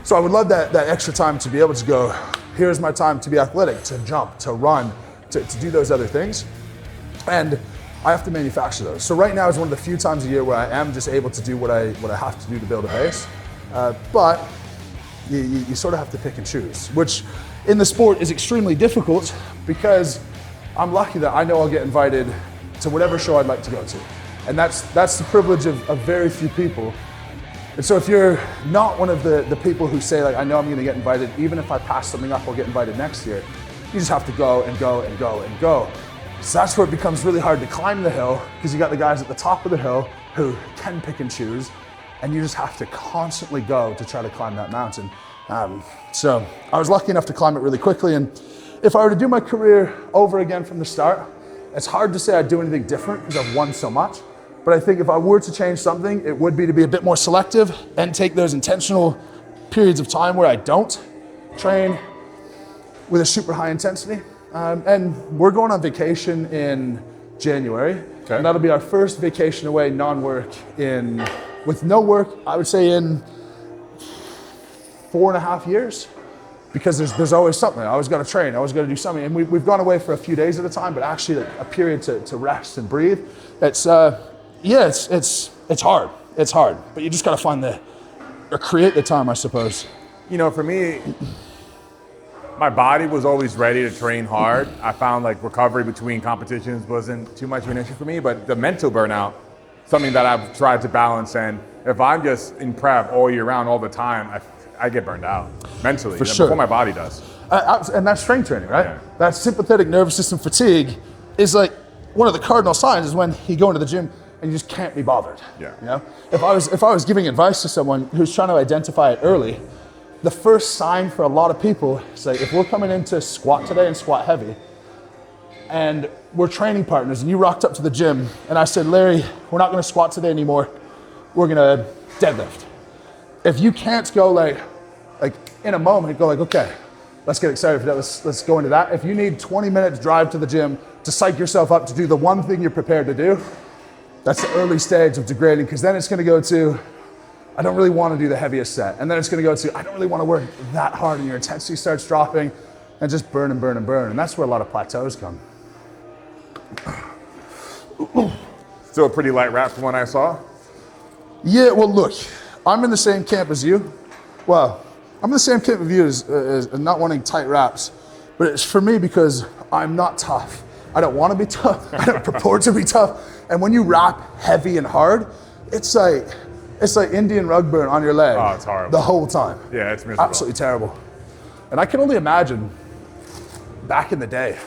So I would love that extra time to be able to go, here's my time to be athletic, to jump, to run, to do those other things. And I have to manufacture those. So right now is one of the few times a year where I am just able to do what I have to do to build a base. But you sort of have to pick and choose, which in the sport is extremely difficult because I'm lucky that I know I'll get invited to whatever show I'd like to go to. And that's the privilege of very few people. And so if you're not one of the people who say like, I know I'm gonna get invited, even if I pass something up, I'll get invited next year, you just have to go and go and go and go. So that's where it becomes really hard to climb the hill, because you got the guys at the top of the hill who can pick and choose, and you just have to constantly go to try to climb that mountain. So I was lucky enough to climb it really quickly, and if I were to do my career over again from the start, it's hard to say I'd do anything different because I've won so much, but I think if I were to change something, it would be to be a bit more selective and take those intentional periods of time where I don't train with a super high intensity. And we're going on vacation in January. Okay. And that'll be our first vacation away, non-work with no work, I would say in 4.5 years. Because there's always something. I always got to train. I always got to do something. And we've gone away for a few days at a time, but actually a period to rest and breathe. It's hard. It's hard, but you just got to find or create the time, I suppose. You know, for me, my body was always ready to train hard. I found like recovery between competitions wasn't too much of an issue for me, but the mental burnout, something that I've tried to balance. And if I'm just in prep all year round, all the time, I get burned out mentally. For sure. Before my body does. And that's strength training, right? Yeah. That sympathetic nervous system fatigue is like one of the cardinal signs is when you go into the gym and you just can't be bothered. Yeah. You know, if I was giving advice to someone who's trying to identify it early, the first sign for a lot of people is like, if we're coming into squat today and squat heavy, and we're training partners, and you rocked up to the gym, and I said, Larry, we're not going to squat today anymore. We're going to deadlift. If you can't go like in a moment, go like, okay, let's get excited for that. Let's go into that. If you need 20 minutes drive to the gym to psych yourself up to do the one thing you're prepared to do, that's the early stage of degrading, because then it's going to go to, I don't really want to do the heaviest set. And then it's going to go to, I don't really want to work that hard, and your intensity starts dropping and just burn and burn and burn. And that's where a lot of plateaus come. Still a pretty light wrap from what I saw. Yeah, well, look, I'm in the same camp as you. Well, I'm in the same camp with you as not wanting tight wraps, but it's for me because I'm not tough. I don't want to be tough. I don't purport to be tough. And when you wrap heavy and hard, it's like Indian rug burn on your leg. Oh, it's horrible. The whole time. Yeah, it's miserable. Absolutely terrible. And I can only imagine back in the day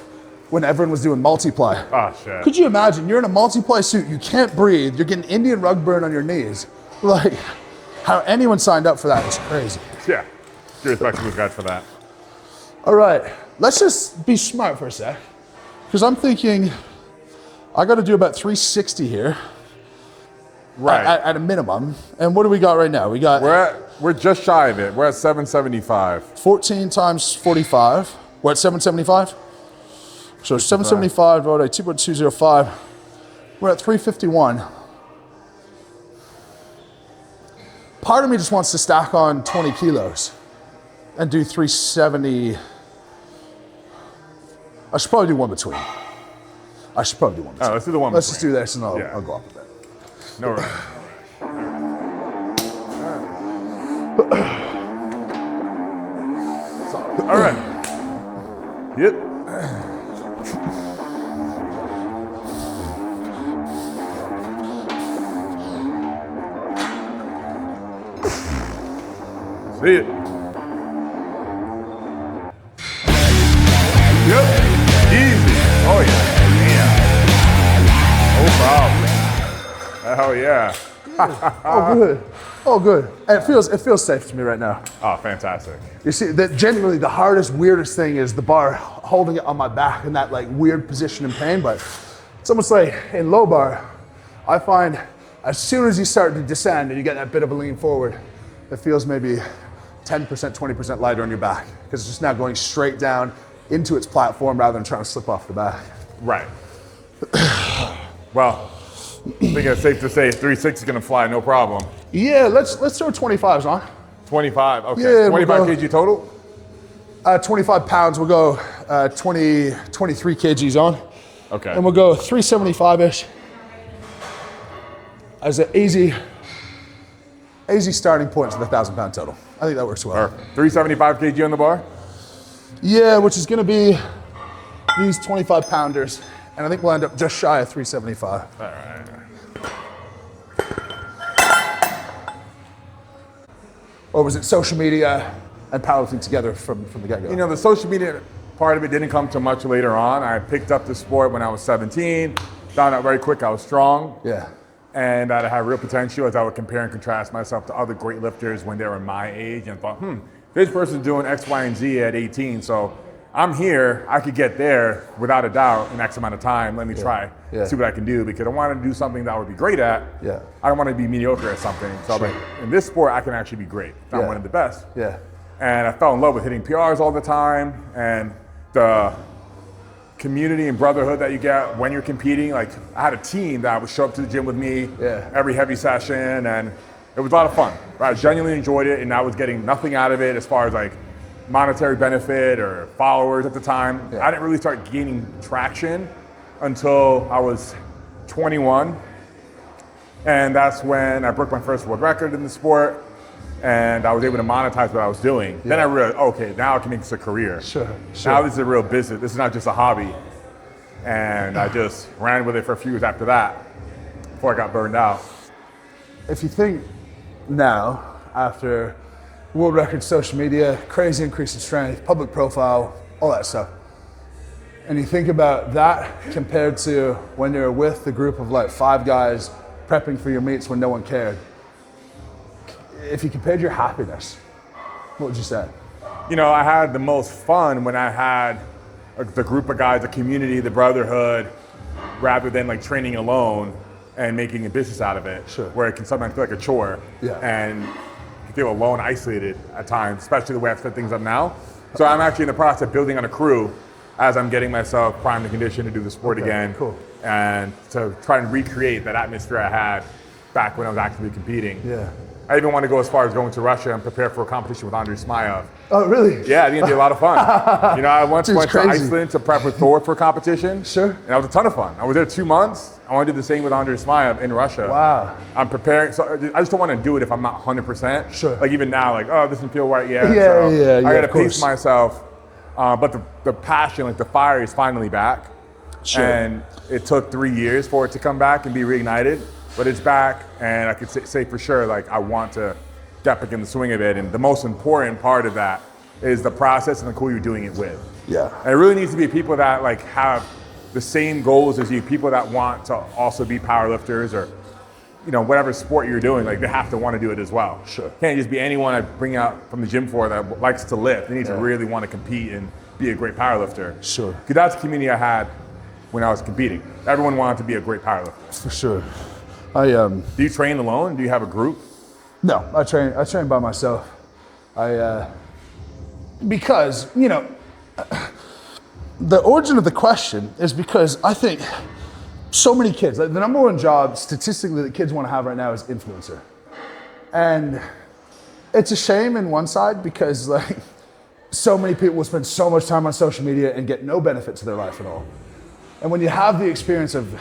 when everyone was doing multiply. Oh, shit. Could you imagine? You're in a multiply suit, you can't breathe, you're getting Indian rug burn on your knees. Like, how anyone signed up for that is crazy. Yeah. Due respect to those guys for that. All right, let's just be smart for a sec. Because I'm thinking, I got to do about 360 here. Right. At a minimum. And what do we got right now? We're just shy of it. We're at 775. 14 times 45. We're at 775. So 775 divided by 2.205. We're at 351. Part of me just wants to stack on 20 kilos and do 370. I should probably do one between. Oh, let's do the one Let's between. just do this and I'll go up a bit. No rush. All right. Yep. See it. Yep. Easy. Oh yeah. No problem. Oh yeah. Oh good. Oh good. And it feels safe to me right now. Oh, fantastic. You see, that genuinely the hardest, weirdest thing is the bar holding it on my back in that like weird position in pain. But it's almost like in low bar, I find as soon as you start to descend and you get that bit of a lean forward, it feels maybe 10%, 20% lighter on your back because it's just now going straight down into its platform rather than trying to slip off the back. Right. Well, I think it's safe to say 360 is going to fly, no problem. Yeah, let's throw 25s on. 25, okay. Yeah, 25 we'll go- kg total? 25 pounds, we'll go 23 kgs on. Okay. And we'll go 375-ish as an easy starting point to the 1,000-pound total. I think that works well. 375 kg on the bar? Yeah, which is gonna be these 25 pounders. And I think we'll end up just shy of 375. All right. Or was it social media and powerlifting together from the get-go? You know, the social media part of it didn't come till much later on. I picked up the sport when I was 17, found out very quick I was strong. Yeah. And that I had real potential as I would compare and contrast myself to other great lifters when they were my age and thought, this person's doing X, Y, and Z at 18, so I'm here, I could get there without a doubt in X amount of time. Let me try, see what I can do, because I wanted to do something that I would be great at. Yeah. I don't want to be mediocre at something. So like, in this sport, I can actually be great, if not one of the best. Yeah. And I fell in love with hitting PRs all the time, and the community and brotherhood that you get when you're competing. Like, I had a team that would show up to the gym with me every heavy session, and it was a lot of fun. Right? I genuinely enjoyed it, and I was getting nothing out of it as far as like monetary benefit or followers at the time. I didn't really start gaining traction until I was 21, and that's when I broke my first world record in the sport, and I was able to monetize what I was doing. Then I realized, okay, now I can make this a career. Now this is a real business. This is not just a hobby. And I just ran with it for a few years after that, before I got burned out. If you think now, after world record, social media, crazy increase in strength, public profile, all that stuff, and you think about that compared to when you're with the group of like 5 guys prepping for your meets when no one cared, if you compared your happiness, what would you say? You know, I had the most fun when I had the group of guys, the community, the brotherhood, rather than like training alone and making a business out of it, where it can sometimes feel like a chore. And you feel alone, isolated at times, especially the way I've set things up now. So I'm actually in the process of building on a crew as I'm getting myself primed and conditioned to do the sport again. And to try and recreate that atmosphere I had back when I was actively competing. I even want to go as far as going to Russia and prepare for a competition with Andrei Smayev. Oh, really? Yeah, I think it'd be a lot of fun. You know, I once went to Iceland to prep with Thor for a competition. And that was a ton of fun. I was there 2 months. I want to do the same with Andrei Smayev in Russia. I'm preparing, so I just don't want to do it if I'm not 100%. Like even now, like, oh, this doesn't feel right yet. I got to pace myself. But the passion, like the fire is finally back. And it took 3 years for it to come back and be reignited. But it's back, and I could say for sure, like, I want to get back in the swing of it. And the most important part of that is the process and the who you're doing it with. And it really needs to be people that like have the same goals as you, people that want to also be powerlifters or, you know, whatever sport you're doing, like they have to want to do it as well. Can't just be anyone I bring out from the gym floor that likes to lift. They need to really want to compete and be a great powerlifter. Because that's the community I had when I was competing. Everyone wanted to be a great powerlifter. Do you train alone? Do you have a group? No, I train by myself. Because, you know, the origin of the question is because I think so many kids, like the number one job statistically that kids want to have right now is influencer. And it's a shame in one side because like so many people will spend so much time on social media and get no benefit to their life at all. And when you have the experience of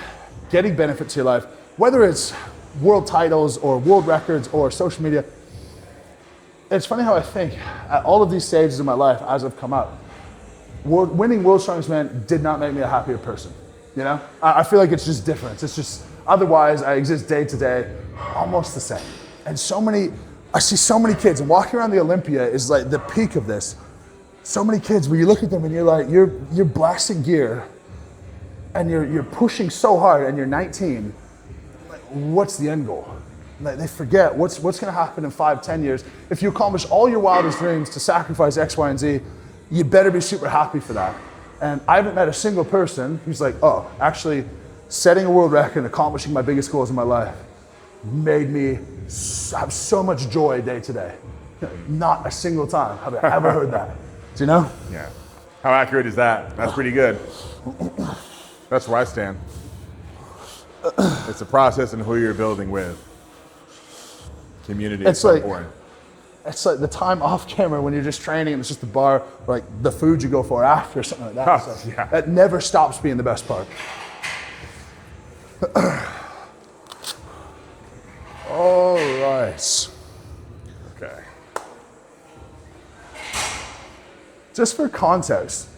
getting benefit to your life, whether it's world titles or world records or social media, it's funny how I think at all of these stages of my life as I've come up, winning World's Strongest Man did not make me a happier person. You know, I feel like it's just different. It's just, otherwise I exist day to day, almost the same. And I see so many kids, and walking around the Olympia is like the peak of this. So many kids where you look at them and you're like, you're blasting gear and you're pushing so hard and you're 19. What's the end goal? Like they forget what's going to happen in 5-10 years. If you accomplish all your wildest dreams to sacrifice X, Y, and Z, you better be super happy for that. And I haven't met a single person who's like, oh, actually setting a world record and accomplishing my biggest goals in my life made me have so much joy day to day. Not a single time have I ever heard that. Do you know? Yeah. How accurate is that? That's pretty good. That's where I stand. It's a process and who you're building with. Community is so important. It's like the time off camera when you're just training and it's just the bar, or like the food you go for after or something like that. So that never stops being the best part. All right. Okay. Just for context,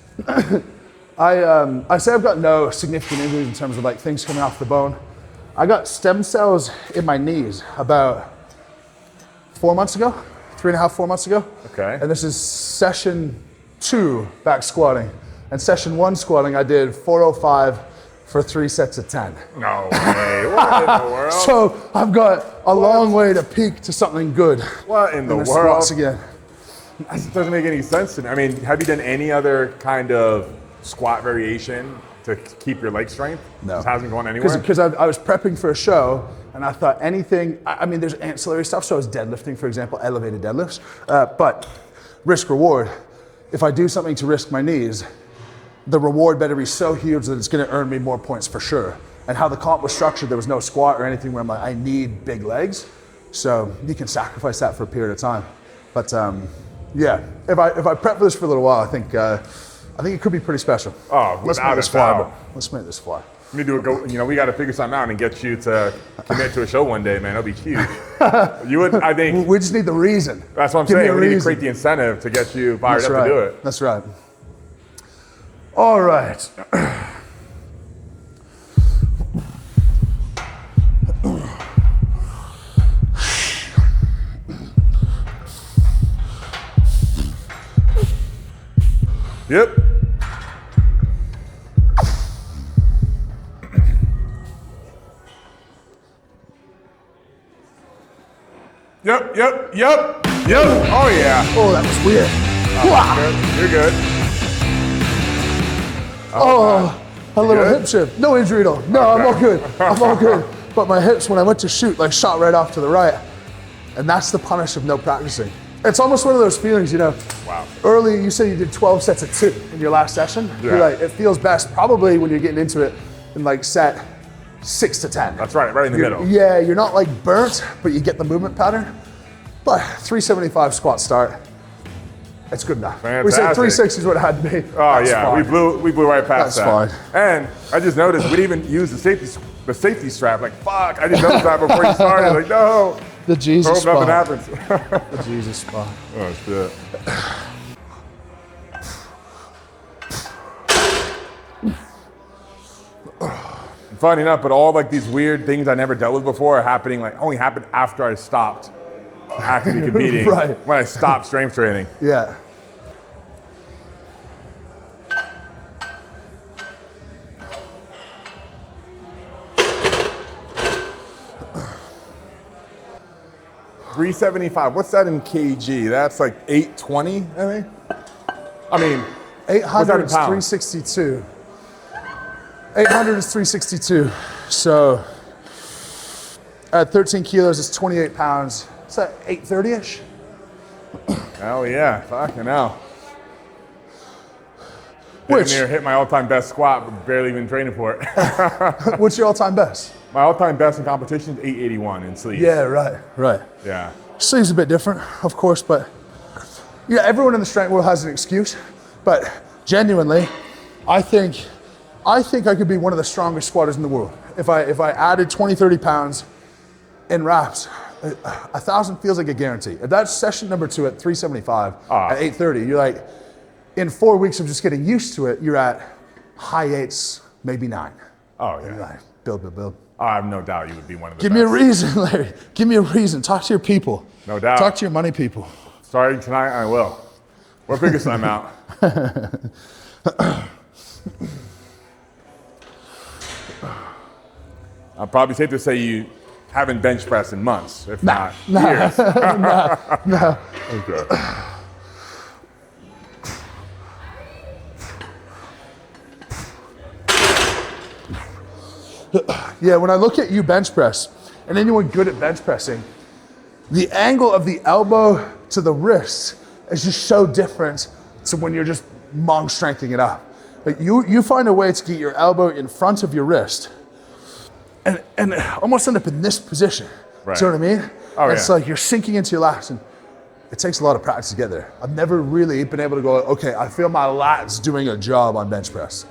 I say I've got no significant injuries in terms of like things coming off the bone. I got stem cells in my knees about 4 months ago, 3.5, 4 months ago. And this is session 2 back squatting. And session 1 squatting, I did 405 for 3 sets of 10. No way, what in the world? So I've got a long way to peak to something good. What in the world? Squats again. That doesn't make any sense to me. I mean, have you done any other kind of squat variation to keep your leg strength? No. It hasn't gone anywhere? Because I was prepping for a show and I thought anything, I mean, there's ancillary stuff. So I was deadlifting, for example, elevated deadlifts. But risk reward, if I do something to risk my knees, the reward better be so huge that it's going to earn me more points for sure. And how the comp was structured, there was no squat or anything where I'm like, I need big legs. So you can sacrifice that for a period of time. But yeah, if I prep for this for a little while, I think it could be pretty special. Oh, let's make this fly. Let's make this fly. We do we got to figure something out and get you to commit to a show one day, man. It'll be huge. You would, I think. We just need the reason. That's what I'm saying. We need to create the incentive to get you fired up to do it. That's right. All right. Yep. Yep. Oh yeah. Oh, that was weird. You're good. Oh, a little hip shift. No injury though. No, I'm all good. I'm all good. But my hips, when I went to shoot, like shot right off to the right. And that's the punish of no practicing. It's almost one of those feelings, you know. Wow. Early, you said you did 12 sets of 2 in your last session. Yeah. You're like, it feels best probably when you're getting into it in like set 6 to 10. That's right in the middle. Yeah, you're not like burnt, but you get the movement pattern. But 375 squat start, it's good enough. Fantastic. We said 360 is what it had to be. Oh That's yeah, fine. we blew right past that. That's fine. And I just noticed we didn't even use the safety strap. Like fuck, I didn't notice that before you started. Like no. The Jesus spot. Nothing happens. The Jesus spot. Oh shit. Funny enough, but all like these weird things I never dealt with before are happening. Like only happened after I stopped actively competing. Right. When I stopped strength training. Yeah. $375. What's that in kg? That's like 820, I think. I mean, 800 is 362. 800 is 362. So at 13 kilos, it's 28 pounds. Is that 830-ish? Hell yeah, fucking hell. Which? Hit my all-time best squat, but barely even training for it. What's your all-time best? My all-time best in competition is 881 in sleeves. Yeah, right. Yeah. Sleeves a bit different, of course, but yeah, everyone in the strength world has an excuse. But genuinely, I think I could be one of the strongest squatters in the world. If I added 20, 30 pounds in reps, 1,000 feels like a guarantee. If that's session number 2 at 375, at 830, you're like, in 4 weeks of just getting used to it, you're at high 8s, maybe 9. Oh, yeah. And you're like, build. I have no doubt you would be one of the Give best. me a reason, Larry. Give me a reason. Talk to your people. No doubt. Talk to your money people. Starting tonight, I will. We'll figure something out. I'll probably safe to say you haven't bench pressed in months, if not years. No. Okay. Yeah, when I look at you bench press, and anyone good at bench pressing, the angle of the elbow to the wrist is just so different to when you're just long strengthening it up. Like you find a way to get your elbow in front of your wrist and almost end up in this position. Right. Do you know what I mean? Oh, it's yeah. like you're sinking into your lats, and it takes a lot of practice to get there. I've never really been able to go, okay, I feel my lats doing a job on bench press.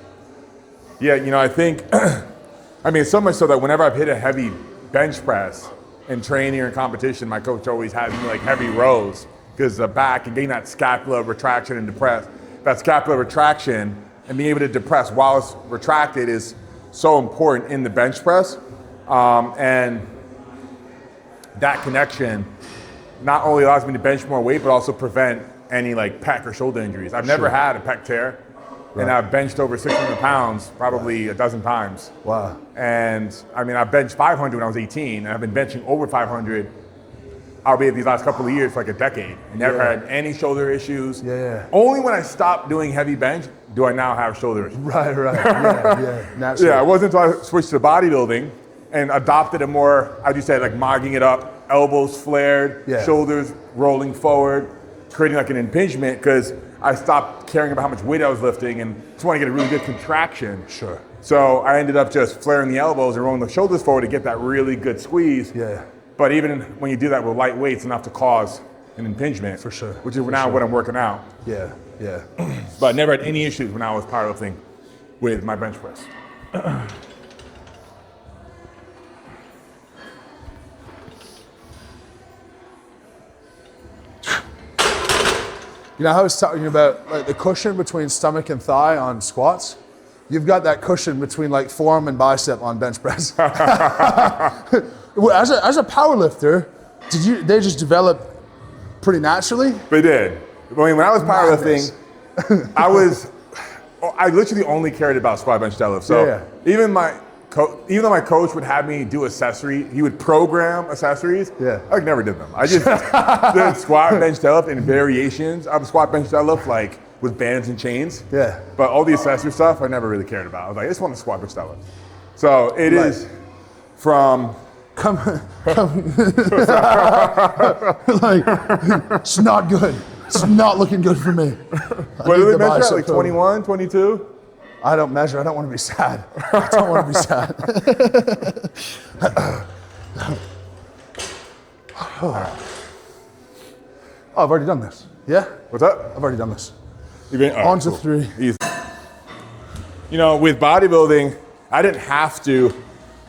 Yeah, I think, I mean, so much so that whenever I've hit a heavy bench press in training or in competition, my coach always has me like heavy rows because the back and getting that scapula retraction and depress. That scapular retraction and being able to depress while it's retracted is so important in the bench press. And that connection not only allows me to bench more weight, but also prevent any like pec or shoulder injuries. I've never had a pec tear. Right. And I've benched over 600 pounds probably a dozen times. Wow. And I mean, I benched 500 when I was 18, and I've been benching over 500, albeit these last couple of years, for like a decade. I never had any shoulder issues. Yeah. Only when I stopped doing heavy bench do I now have shoulder issues. Right. Yeah. Naturally. Yeah, it wasn't until I switched to bodybuilding and adopted a more, how'd you say, like mogging it up, elbows flared, shoulders rolling forward, creating like an impingement because I stopped caring about how much weight I was lifting and just want to get a really good contraction. Sure. So I ended up just flaring the elbows and rolling the shoulders forward to get that really good squeeze. Yeah. But even when you do that with light weights, enough to cause an impingement. For sure. Which is now what I'm working out. Yeah, yeah. But I never had any issues when I was powerlifting with my bench press. You know how I was talking about like the cushion between stomach and thigh on squats? You've got that cushion between like forearm and bicep on bench press. As a power lifter, they just develop pretty naturally? They did. I mean, when I was powerlifting, I literally only cared about squat, bench, deadlift. So even though my coach would have me do he would program accessories. Yeah. I never did them. I just did squat, bench, deadlift and variations of squat, bench, deadlift, like with bands and chains. Yeah. But all the accessory stuff, I never really cared about. I was like, I just want to squat, bench, deadlift. So it is from. Like, it's not good. It's not looking good for me. What do they measure at, like 21, 22? I don't measure. I don't want to be sad. I don't want to be sad. Oh, I've already done this. Yeah? What's up? I've already done this. On to 3. Easy. You know, with bodybuilding, I didn't have to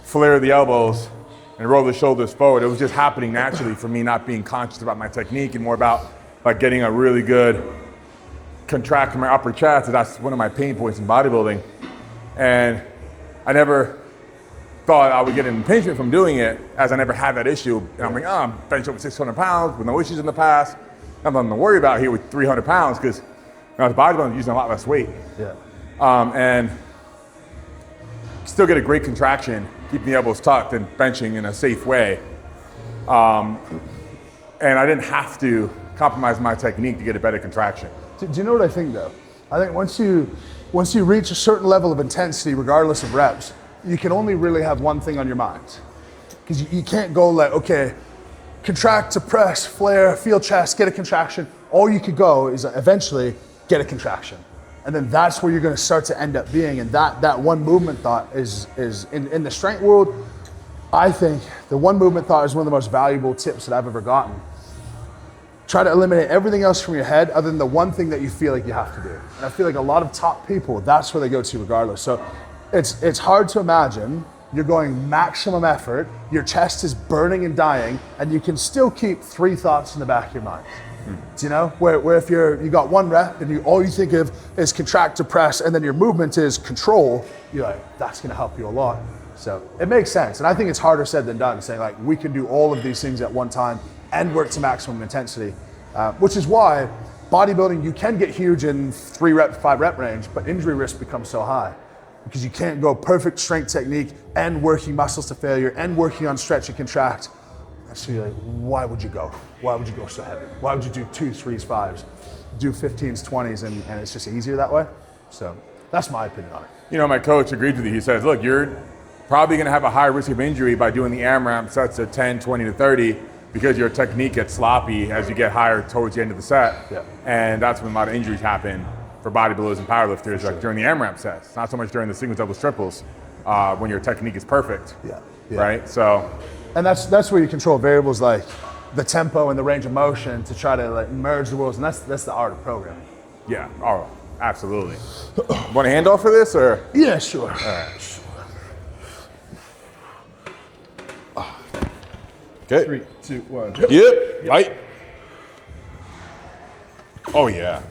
flare the elbows and roll the shoulders forward. It was just happening naturally for me, not being conscious about my technique and more about like getting a really good contract in my upper chest. That's one of my pain points in bodybuilding. And I never thought I would get an impingement from doing it, as I never had that issue. And I'm like, I'm bench over 600 pounds with no issues in the past. Nothing to worry about here with 300 pounds because when I was bodybuilding, I was using a lot less weight. Yeah. And still get a great contraction, keeping the elbows tucked and benching in a safe way. And I didn't have to compromise my technique to get a better contraction. Do you know what I think though? I think once you reach a certain level of intensity, regardless of reps, you can only really have one thing on your mind. Because you can't go like, okay, contract to press, flare, feel chest, get a contraction. All you could go is eventually get a contraction. And then that's where you're gonna start to end up being. And that one movement thought is in the strength world, I think the one movement thought is one of the most valuable tips that I've ever gotten. Try to eliminate everything else from your head other than the one thing that you feel like you have to do. And I feel like a lot of top people, that's where they go to regardless. So it's hard to imagine you're going maximum effort, your chest is burning and dying, and you can still keep 3 thoughts in the back of your mind. Do you know? Where if you got 1 rep and all you think of is contract to press and then your movement is control, you're like, that's gonna help you a lot. So it makes sense. And I think it's harder said than done, saying like, we can do all of these things at one time and work to maximum intensity, which is why bodybuilding, you can get huge in 3 rep, 5 rep range, but injury risk becomes so high because you can't go perfect strength technique and working muscles to failure and working on stretch and contract. So you're like, why would you go? Why would you go so heavy? Why would you do 2s, 3s, 5s, do 15s, 20s, and it's just easier that way? So that's my opinion on it. You know, my coach agreed with you. He says, look, you're probably gonna have a high risk of injury by doing the AMRAP sets at 10, 20 to 30 because your technique gets sloppy as you get higher towards the end of the set. Yeah. And that's when a lot of injuries happen for bodybuilders and powerlifters, like during the AMRAP sets, not so much during the singles, doubles, triples, when your technique is perfect. Yeah. Right? So. And that's where you control variables like the tempo and the range of motion to try to like merge the worlds, and that's the art of programming. Yeah, oh, absolutely. Want a handoff for this, or? Yeah, sure. All right. Okay. 3, 2, 1. Yep. Light. Oh yeah.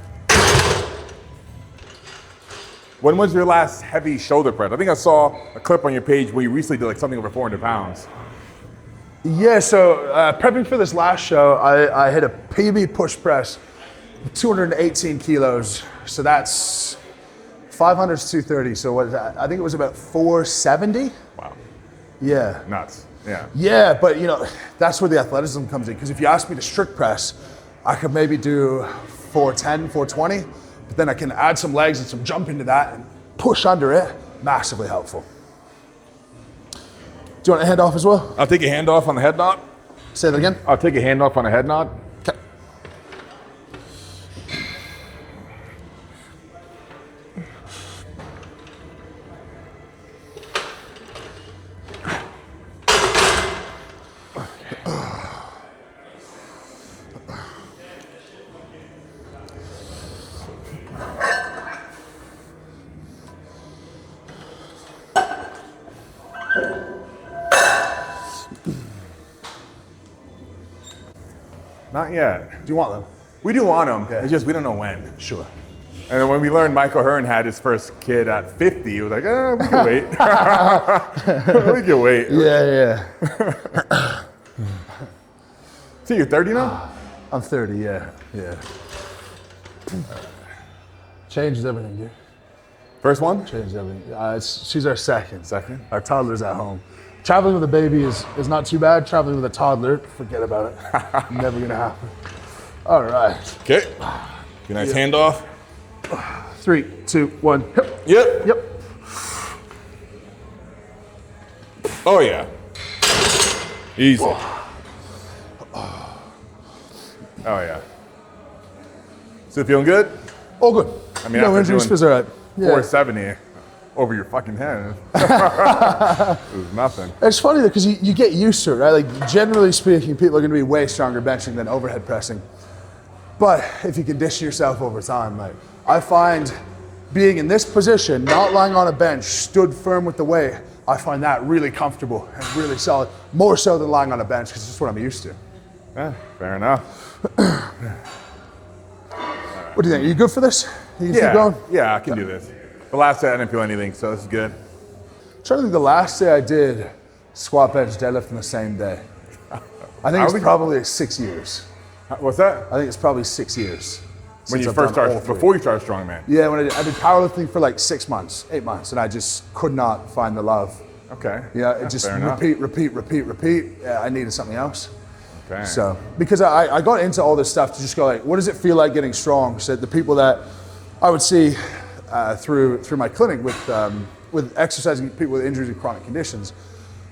When was your last heavy shoulder press? I think I saw a clip on your page where you recently did like something over 400 pounds. Yeah, so prepping for this last show, I hit a PB push press, 218 kilos. So that's 500 to 230. So what is that? I think it was about 470. Wow. Yeah. Nuts. Yeah. Yeah, but you know, that's where the athleticism comes in. Because if you ask me to strict press, I could maybe do 410, 420, but then I can add some legs and some jump into that and push under it. Massively helpful. Do you want a hand off as well? I'll take a handoff on the head knot. Say that again. I'll take a handoff on a head knot. Okay. Not yet. Do you want them? We do want them. Okay. It's just we don't know when. Sure. And then when we learned Michael Hearn had his first kid at 50, it was like, we can wait. We can wait. Yeah. So you're 30 now? I'm 30, yeah. Changes everything, dude. First one? Changes everything. She's our second. Second. Our toddler's at home. Traveling with a baby is not too bad. Traveling with a toddler, forget about it. Never gonna happen. All right. Okay. Good nice handoff. 3, 2, 1. Yep. Oh yeah. Easy. Oh yeah. Still feeling good? All good. I mean, no after injuries, doing feels all right. Yeah. 470 over your fucking head. It was nothing. It's funny though, because you get used to it, right? Like generally speaking, people are gonna be way stronger benching than overhead pressing. But if you condition yourself over time, like I find being in this position, not lying on a bench, stood firm with the weight, I find that really comfortable and really solid, more so than lying on a bench, because it's just what I'm used to. Yeah, fair enough. What do you think? Are you good for this? You can keep going? Yeah, I can do this. The last day I didn't feel anything, so this is good. I'm trying to think the last day I did squat, bench, deadlift in the same day. I think it's probably 6 years. What's that? I think it's probably 6 years. When you first started, before you started strongman? Yeah, when I did powerlifting for like 6 months, 8 months, and I just could not find the love. Okay. Yeah, it just repeat. Yeah, I needed something else. Okay. So, because I got into all this stuff to just go like, what does it feel like getting strong? So the people that I would see through my clinic with exercising people with injuries and chronic conditions,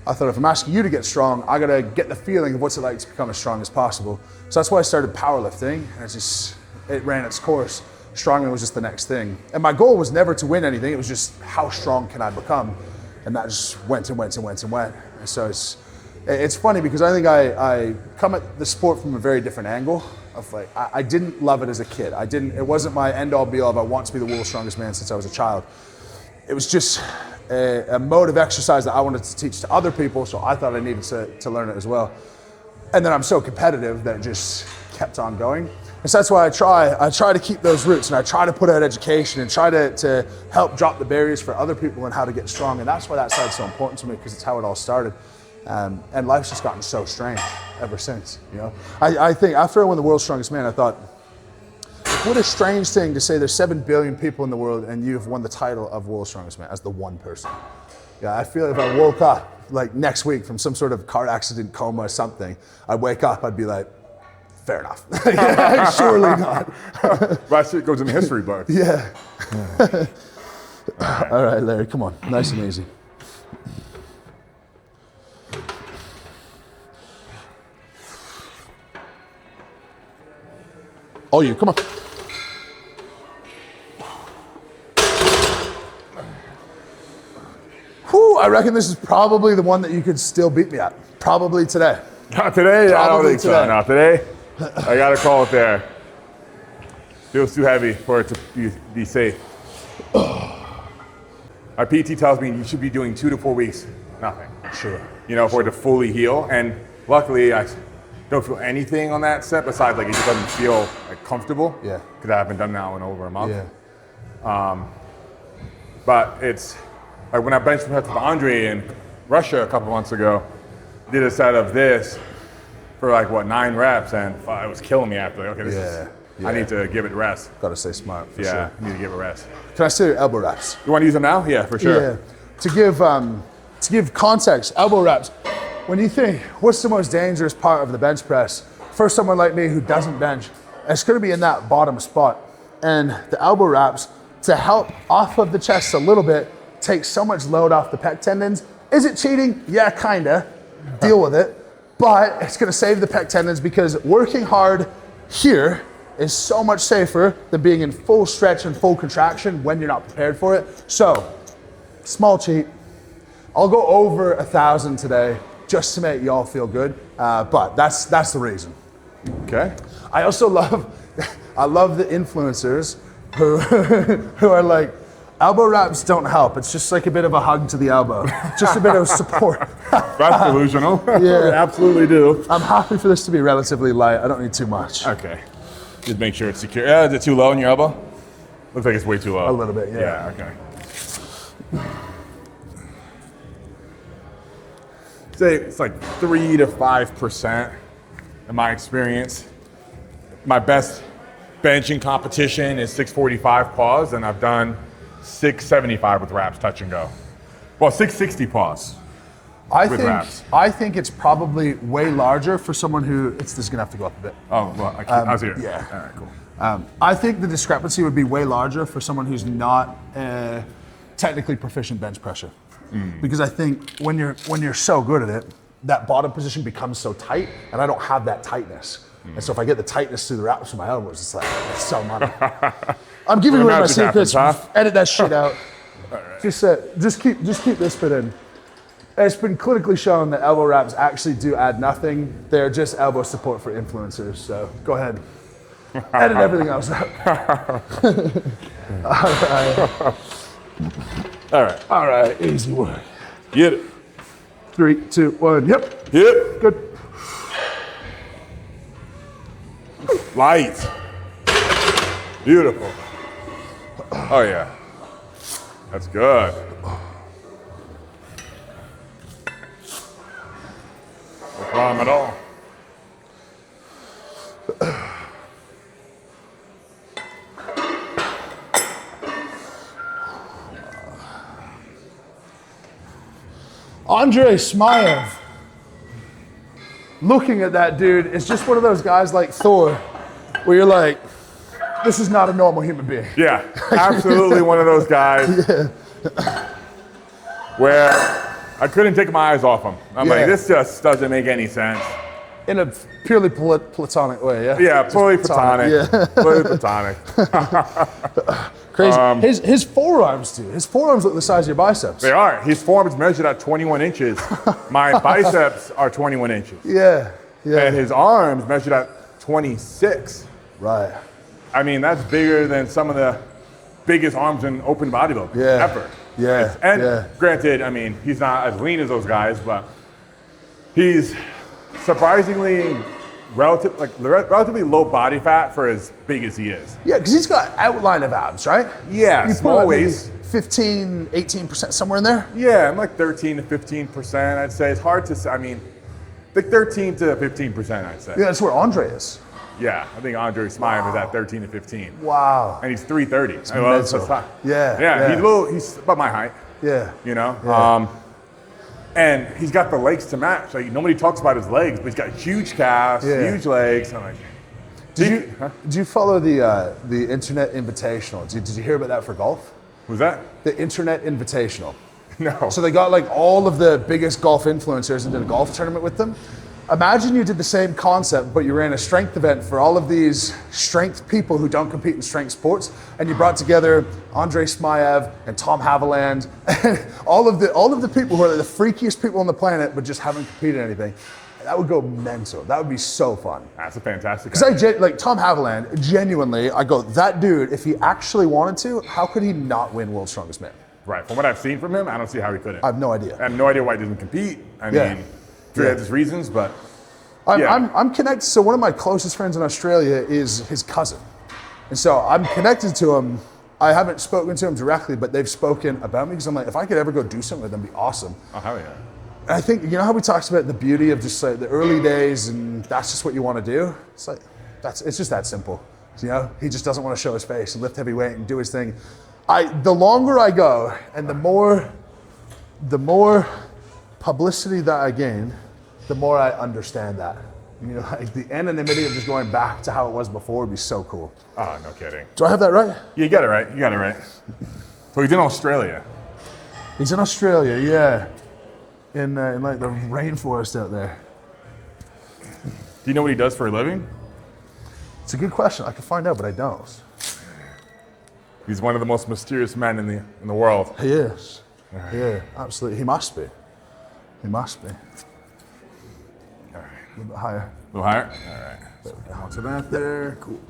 I thought if I'm asking you to get strong, I gotta get the feeling of what's it like to become as strong as possible. So that's why I started powerlifting, and it ran its course. Strongman was just the next thing. And my goal was never to win anything, it was just how strong can I become? And that just went and went. And so it's funny because I think I come at the sport from a very different angle. Of like, I didn't love it as a kid. It wasn't my end all be all of I want to be the world's strongest man since I was a child. It was just a mode of exercise that I wanted to teach to other people, so I thought I needed to learn it as well. And then I'm so competitive that it just kept on going. And so that's why I try to keep those roots, and I try to put out education and try to help drop the barriers for other people and how to get strong. And that's why that side's so important to me, because it's how it all started. And life's just gotten so strange ever since, you know? I think after I won the world's strongest man, I thought, what a strange thing to say there's 7 billion people in the world and you've won the title of world's strongest man as the one person. Yeah, I feel if I woke up like next week from some sort of car accident, coma or something, I'd wake up, I'd be like, fair enough. Surely not. That shit goes in the history books. Yeah. All right, Larry, come on. Nice and easy. All you, come on. Whew, I reckon this is probably the one that you could still beat me at. Probably today. Not today? I don't think so. Not today. I gotta call it there. Feels too heavy for it to be safe. Our PT tells me you should be doing 2 to 4 weeks, nothing. Sure. You know, for it to fully heal. And luckily, I don't feel anything on that set besides like it just doesn't feel like comfortable. Yeah. Because I haven't done that in over a month. Yeah. But it's like when I benched with Andre in Russia a couple months ago, did a set of this for like 9 reps, and it was killing me after. Like, okay, this is, I need to give it rest. Gotta stay smart. For sure. Sure. I need to give it rest. Can I say your elbow reps? You want to use them now? Yeah, for sure. Yeah. To give context, elbow reps. When you think, what's the most dangerous part of the bench press? For someone like me who doesn't bench, it's going to be in that bottom spot. And the elbow reps, to help off of the chest a little bit, take so much load off the pec tendons. Is it cheating? Yeah, kinda. Deal with it. But it's going to save the pec tendons, because working hard here is so much safer than being in full stretch and full contraction when you're not prepared for it. So, small cheat. I'll go over 1,000 today just to make y'all feel good, but that's the reason. Okay. I also love the influencers who are like, Elbow wraps don't help. It's just like a bit of a hug to the elbow. Just a bit of support. That's delusional. Yeah. We absolutely do. I'm happy for this to be relatively light. I don't need too much. Okay. Just make sure it's secure. Is it too low in your elbow? Looks like it's way too low. A little bit, yeah. Yeah, okay. Say it's like 3 to 5% in my experience. My best benching competition is 645 pause, and I've done 675 with wraps, touch and go. Well, 660 pause. I think it's probably way larger for someone who, this is gonna have to go up a bit. Oh, well, I was here. Yeah. All right, cool. I think the discrepancy would be way larger for someone who's not technically proficient bench pressure. Because I think when you're so good at it, that bottom position becomes so tight, and I don't have that tightness. And so if I get the tightness through the wraps from my elbows, it's like, it's so money. I'm giving away my secrets. Edit that shit out. Right. Just keep this bit in. It's been clinically shown that elbow wraps actually do add nothing. They're just elbow support for influencers. So go ahead, edit everything else out. All right, easy work. Get it. 3, 2, 1. Yep. Good. Light. Beautiful. Oh yeah. That's good. No problem at all. Andrei Smayev. Looking at that dude is just one of those guys like Thor, where you're like, this is not a normal human being. Yeah, absolutely one of those guys where I couldn't take my eyes off him. I'm like, this just doesn't make any sense. In a purely platonic way, yeah? Yeah, purely platonic. Yeah. Purely platonic. Crazy. His forearms, dude. His forearms look the size of your biceps. They are. His forearms measured at 21 inches. My biceps are 21 inches. Yeah. And his arms measured at 26. Right. I mean, that's bigger than some of the biggest arms in open bodybuilding ever. Yeah. And granted, I mean, he's not as lean as those guys, but he's surprisingly relatively low body fat for as big as he is. Yeah, because he's got outline of abs, right? Yeah, small waist. 15, 18%, somewhere in there? Yeah, I'm like 13 to 15%, I'd say. It's hard to say. I mean, like 13 to 15%, I'd say. Yeah, that's where Andre is. Yeah, I think Andrei Smayev is at 13 to 15. Wow. And he's 330. He's about my height. Yeah. You know? And he's got the legs to match. Like, nobody talks about his legs, but he's got huge calves, huge legs. I'm like, did you follow the Internet Invitational? Did you hear about that for golf? Who's that? The Internet Invitational. No. So they got like all of the biggest golf influencers and did a golf tournament with them. Imagine you did the same concept, but you ran a strength event for all of these strength people who don't compete in strength sports, and you brought together Andrei Smayev and Tom Haviland, and all of the people who are the freakiest people on the planet, but just haven't competed in anything. That would go mental. That would be so fun. That's a fantastic. Because like Tom Haviland, genuinely, I go, that dude, if he actually wanted to, how could he not win World's Strongest Man? Right. From what I've seen from him, I don't see how he couldn't. I have no idea. I have no idea why he doesn't compete. I mean, sure he has his reasons, but I'm connected. So one of my closest friends in Australia is his cousin, and so I'm connected to him. I haven't spoken to him directly, but they've spoken about me because I'm like, if I could ever go do something with them, it'd be awesome. Oh, hell yeah. And I think, you know how we talked about the beauty of just like the early days, and that's just what you want to do. It's like it's just that simple. You know, he just doesn't want to show his face and lift heavy weight and do his thing. The longer I go, and the more publicity that I gain, the more I understand that. You know, like the anonymity of just going back to how it was before would be so cool. Oh, no kidding. Do I have that right? You got it right. You got it right. So he's in Australia. He's in Australia, yeah. In like the rainforest out there. Do you know what he does for a living? It's a good question. I could find out, but I don't. He's one of the most mysterious men in the world. He is. Right. Yeah, absolutely. He must be. He must be. All right. A little bit higher. A little higher? All right. So down to that there. Cool.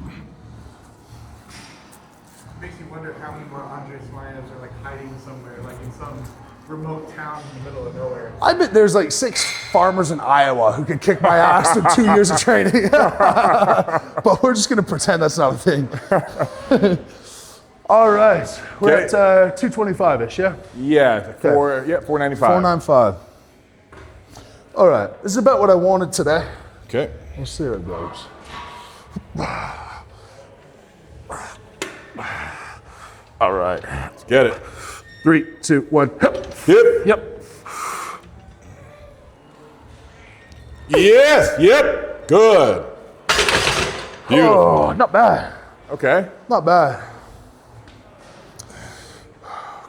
Makes you wonder how many more Andre Smiles are like hiding somewhere, like in some remote town in the middle of nowhere. I bet there's like 6 farmers in Iowa who could kick my ass in 2 years of training. But we're just gonna pretend that's not a thing. All right, we're Okay. at 225-ish, yeah? Yeah, 495. 495. All right, this is about what I wanted today. Okay. We'll see how it goes. All right, let's get it. 3, 2, 1. Yep. Yep. Yes, yep, good. Beautiful. Oh, not bad. Okay. Not bad.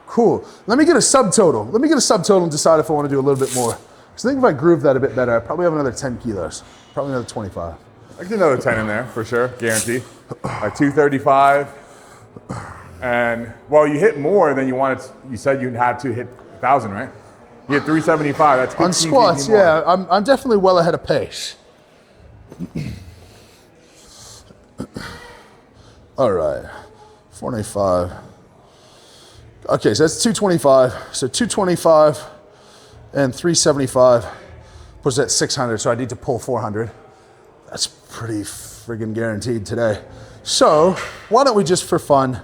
Cool. Let me get a subtotal. Let me get a subtotal and decide if I want to do a little bit more. Because I think if I groove that a bit better, I probably have another 10 kilos. Probably another 25. I can do another 10 in there for sure, guaranteed. Like 235. And well, you hit more than you wanted. You said you had to hit 1,000, right? You hit 375. That's 15 On squats, kg more. yeah, I'm definitely well ahead of pace. All right, 495. Okay, so that's 225. So 225 and 375 was at 600. So I need to pull 400. That's pretty friggin' guaranteed today. So why don't we just for fun,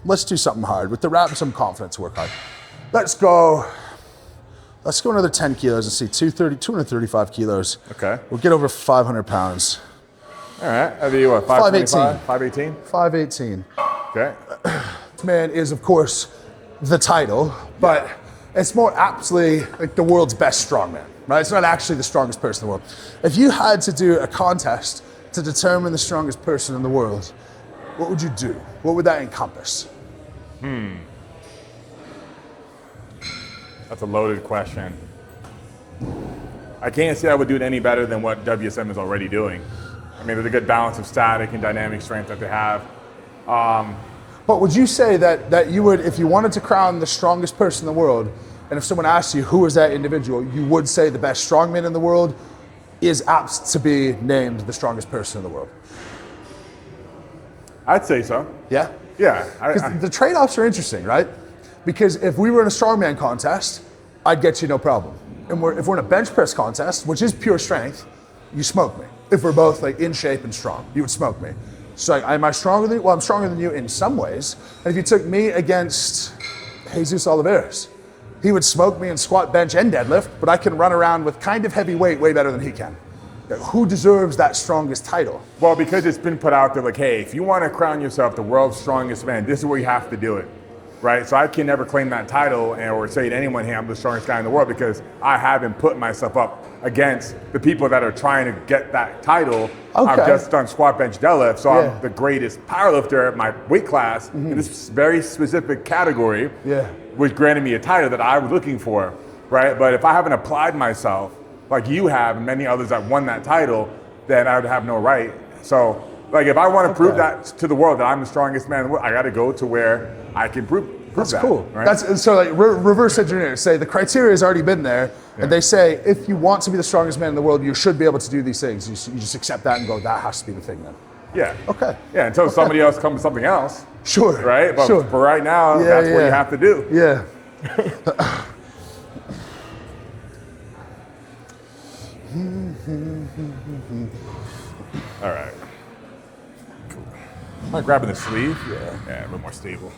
let's do something hard with the wrap and some confidence work hard. Let's go another 10 kilos and see 235 kilos. Okay. We'll get over 500 pounds. All right. That'd be what, 525? 518? 518. Okay. This man is, of course, the title, but it's more aptly like the world's best strongman, right? It's not actually the strongest person in the world. If you had to do a contest to determine the strongest person in the world, what would you do? What would that encompass? That's a loaded question. I can't say I would do it any better than what WSM is already doing. I mean, there's a good balance of static and dynamic strength that they have. But would you say that you would, if you wanted to crown the strongest person in the world, and if someone asked you who is that individual, you would say the best strongman in the world is apt to be named the strongest person in the world? I'd say so. Yeah? Yeah. Because the trade-offs are interesting, right? Because if we were in a strongman contest, I'd get you no problem. And if we're in a bench press contest, which is pure strength, you smoke me. If we're both like in shape and strong, you would smoke me. So like, am I stronger than you? Well, I'm stronger than you in some ways. And if you took me against Jesus Oliveras, he would smoke me in squat, bench, and deadlift, but I can run around with kind of heavy weight way better than he can. Who deserves that strongest title? Well, because it's been put out there like, hey, if you want to crown yourself the world's strongest man, this is where you have to do it, right? So I can never claim that title or say to anyone, hey, I'm the strongest guy in the world, because I haven't put myself up against the people that are trying to get that title. Okay. I've just done squat, bench, deadlift, so Yeah. I'm the greatest powerlifter at my weight class in this very specific category, Yeah. which granted me a title that I was looking for, right? But if I haven't applied myself like you have and many others that won that title, then I would have no right. So, like, if I want to prove that to the world that I'm the strongest man in the world, I got to go to where I can prove That's that. cool. Right? That's so like reverse engineer. Say the criteria has already been there, and they say if you want to be the strongest man in the world, you should be able to do these things. You just accept that and go, that has to be the thing then. yeah. Okay. Yeah, until somebody else comes with something else, Sure. right? But sure. for right now, Yeah, that's what yeah. you have to do. Yeah. All right. Cool. Am I grabbing the sleeve? Yeah, a little more stable.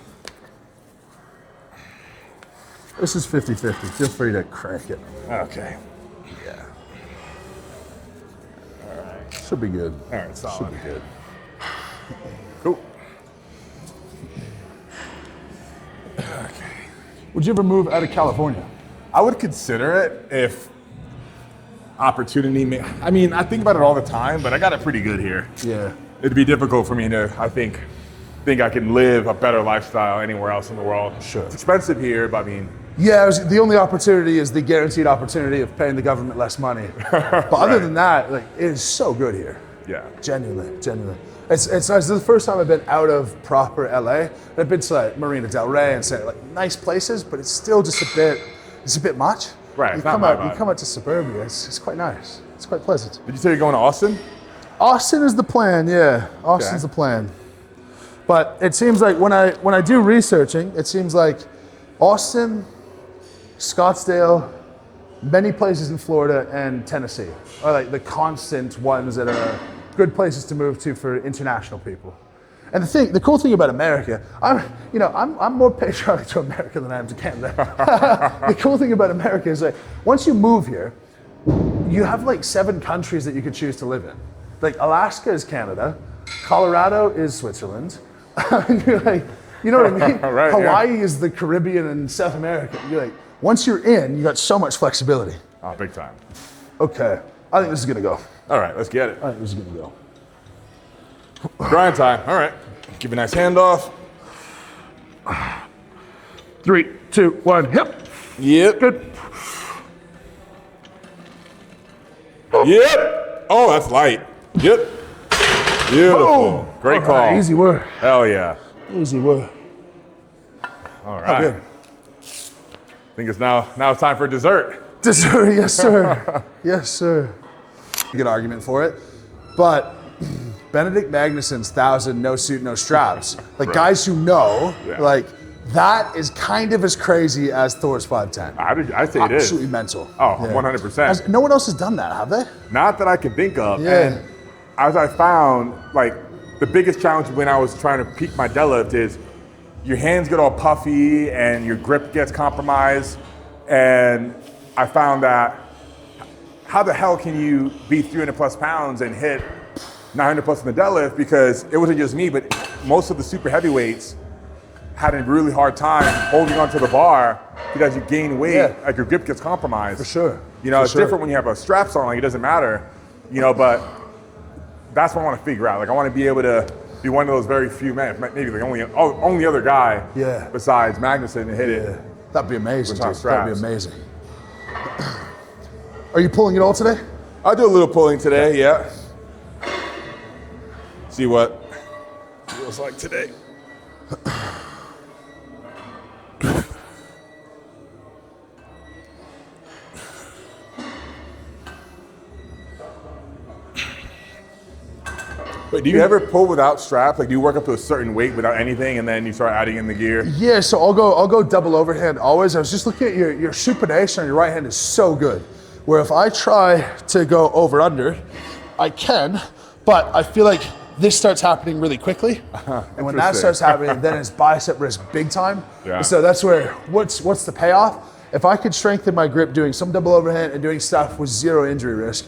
This is 50-50. Feel free to crank it. Okay. Yeah. All right. Should be good. All right, solid. Should be good. Cool. Would you ever move out of California? I would consider it if opportunity may. I mean, I think about it all the time, but I got it pretty good here. Yeah. It'd be difficult for me to, I think I can live a better lifestyle anywhere else in the world. Sure. It's expensive here, but I mean. Yeah, the only opportunity is the guaranteed opportunity of paying the government less money. But other than that, like, it is so good here. Yeah. Genuinely. It's nice. This is the first time I've been out of proper LA. I've been to like Marina Del Rey and say like nice places, but it's still just a bit much. Right, You it's not come my out, you vibe. come out to suburbia. It's quite nice. It's quite pleasant. Did you say you're going to Austin? Austin is the plan. Yeah, Austin's the plan. But it seems like when I do researching, it seems like Austin, Scottsdale, many places in Florida and Tennessee are like the constant ones that are good places to move to for international people. And the cool thing about America, I'm more patriotic to America than I am to Canada. The cool thing about America is like once you move here, you have like 7 countries that you could choose to live in. Like Alaska is Canada, Colorado is Switzerland. You're like, you know what I mean? Right, Hawaii is the Caribbean and South America. You're like, once you're in, you got so much flexibility. Oh, big time. Okay, I think this is gonna go. All right, let's get it. I think this is gonna go. Grind time. All right. Give a nice handoff. 3, 2, 1, hip. Yep. Good. Yep. Oh, that's light. Yep. Beautiful. Boom. Great All call. right, easy work. Hell yeah. Easy work. All right. Good. I think it's now it's time for dessert. Dessert, yes sir. Yes sir. Good argument for it, but Benedict Magnussen's 1,000 no suit, no straps, like guys who know, like that is kind of as crazy as Thor's 510. I say it is. Absolutely mental. Oh, 100%. No one else has done that, have they? Not that I can think of. Yeah. And as I found, like the biggest challenge when I was trying to peak my deadlift is your hands get all puffy and your grip gets compromised. And I found that how the hell can you be 300 plus pounds and hit 900 plus in the deadlift? Because it wasn't just me, but most of the super heavyweights had a really hard time holding onto the bar because you gain weight, like your grip gets compromised. For sure. You know, it's different when you have a straps on, like it doesn't matter, you know, but that's what I want to figure out. Like I want to be able to be one of those very few men, maybe the only other guy besides Magnussen to hit it. That'd be amazing, dude. That'd straps. be amazing. Are you pulling it all today? I'll do a little pulling today, yeah. See what it feels like today. Wait, do you ever pull without straps? Like, do you work up to a certain weight without anything, and then you start adding in the gear? Yeah, so I'll go double overhand always. I was just looking at your supination on your right hand is so good. Where if I try to go over under, I can, but I feel like this starts happening really quickly, and when that starts happening, then it's bicep risk big time. Yeah. So that's where what's the payoff? If I could strengthen my grip doing some double overhand and doing stuff with 0 injury risk,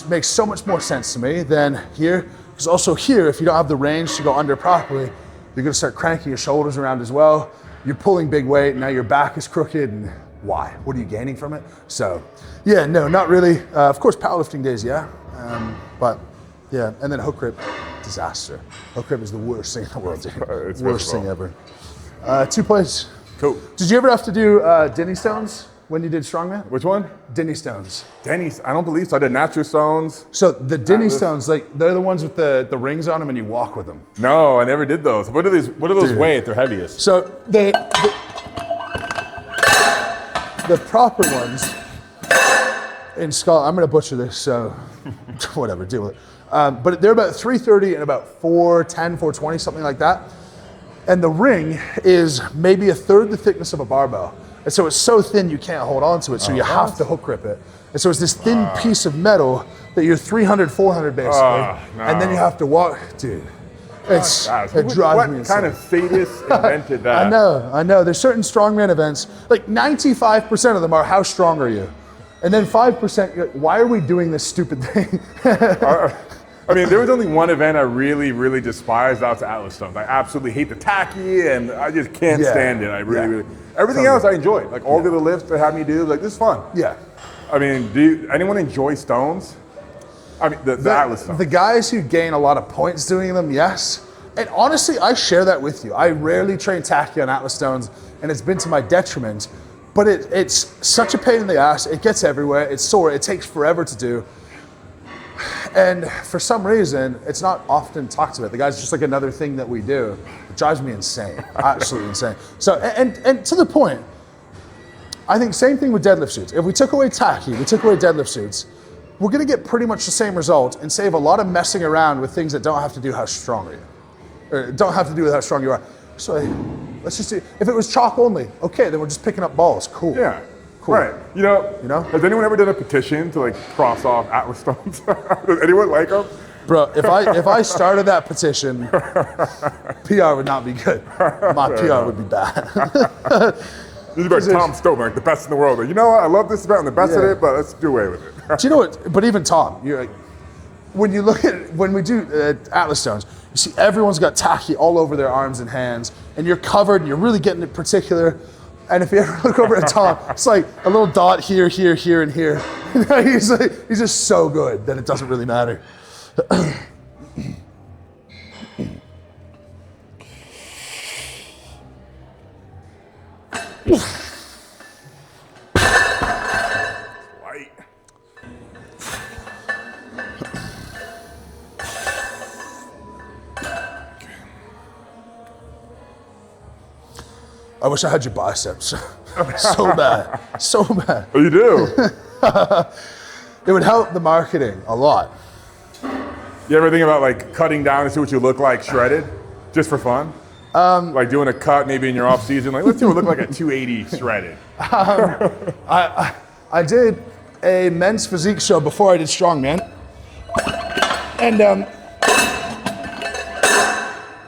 makes so much more sense to me than here. Because also here, if you don't have the range to go under properly, you're gonna start cranking your shoulders around as well. You're pulling big weight, now your back is crooked, and why? What are you gaining from it? So, yeah, no, not really. Of course, powerlifting days, yeah. But, yeah, and then hook grip, disaster. Hook grip is the worst thing in the world, dude. It's worst thing miserable. ever. 2 plays. Cool. Did you ever have to do Denny stones when you did strongman? Which one? Denny stones. Denny's, I don't believe so. I did natural stones. So the Denny stones, like they're the ones with the rings on them and you walk with them. No, I never did those. What do those weigh at their heaviest? So the proper ones in Scotland, I'm gonna butcher this, so whatever, deal with it. But they're about 330 and about 410, 420, something like that. And the ring is maybe 1/3 the thickness of a barbell. And so it's so thin you can't hold on to it, so you have to hook grip it. And so it's this thin piece of metal that you're 300, 400 basically, and then you have to walk, dude. It drives me insane. What kind of sadist invented that? I know. There's certain strongman events, like 95% of them are how strong are you? And then 5%, you're like, why are we doing this stupid thing? I mean, there was only one event I really, really despised. That was Atlas Stones. I absolutely hate the tacky, and I just can't stand it. I really. Everything else I enjoy. Like all the other lifts they have me do, like this is fun. Yeah. I mean, do anyone enjoy stones? I mean, the Atlas Stones. The guys who gain a lot of points doing them, yes. And honestly, I share that with you. I rarely train tacky on Atlas Stones, and it's been to my detriment. But it's such a pain in the ass. It gets everywhere. It's sore. It takes forever to do. And for some reason, it's not often talked about. The guy's just like another thing that we do. It drives me insane, absolutely insane. So, and to the point, I think same thing with deadlift suits. If we took away tacky, we took away deadlift suits, we're gonna get pretty much the same result and save a lot of messing around with things that don't have to do how strong are you. Or don't have to do with how strong you are. So let's just see. If it was chalk only, okay, then we're just picking up balls. Cool. Yeah. Cool. Right. You know, has anyone ever done a petition to like cross off Atlas stones? Does anyone like them? Bro, if I started that petition, PR would not be good. My PR would be bad. This is about Tom Stover, like the best in the world. Like, you know what? I love this event, I'm the best at it, but let's do away with it. Do you know what? But even Tom, you're like, when we do Atlas stones, you see everyone's got tacky all over their arms and hands, and you're covered, and you're really getting it particular. And if you ever look over at Tom, it's like a little dot here, here, here, and here. He's just so good that it doesn't really matter. Light. I wish I had your biceps. So bad. So bad. Oh, you do? It would help the marketing a lot. You ever think about like cutting down to see what you look like shredded, just for fun? Like doing a cut maybe in your off season, like let's see what we look like at 280 shredded. I did a men's physique show before I did strongman, and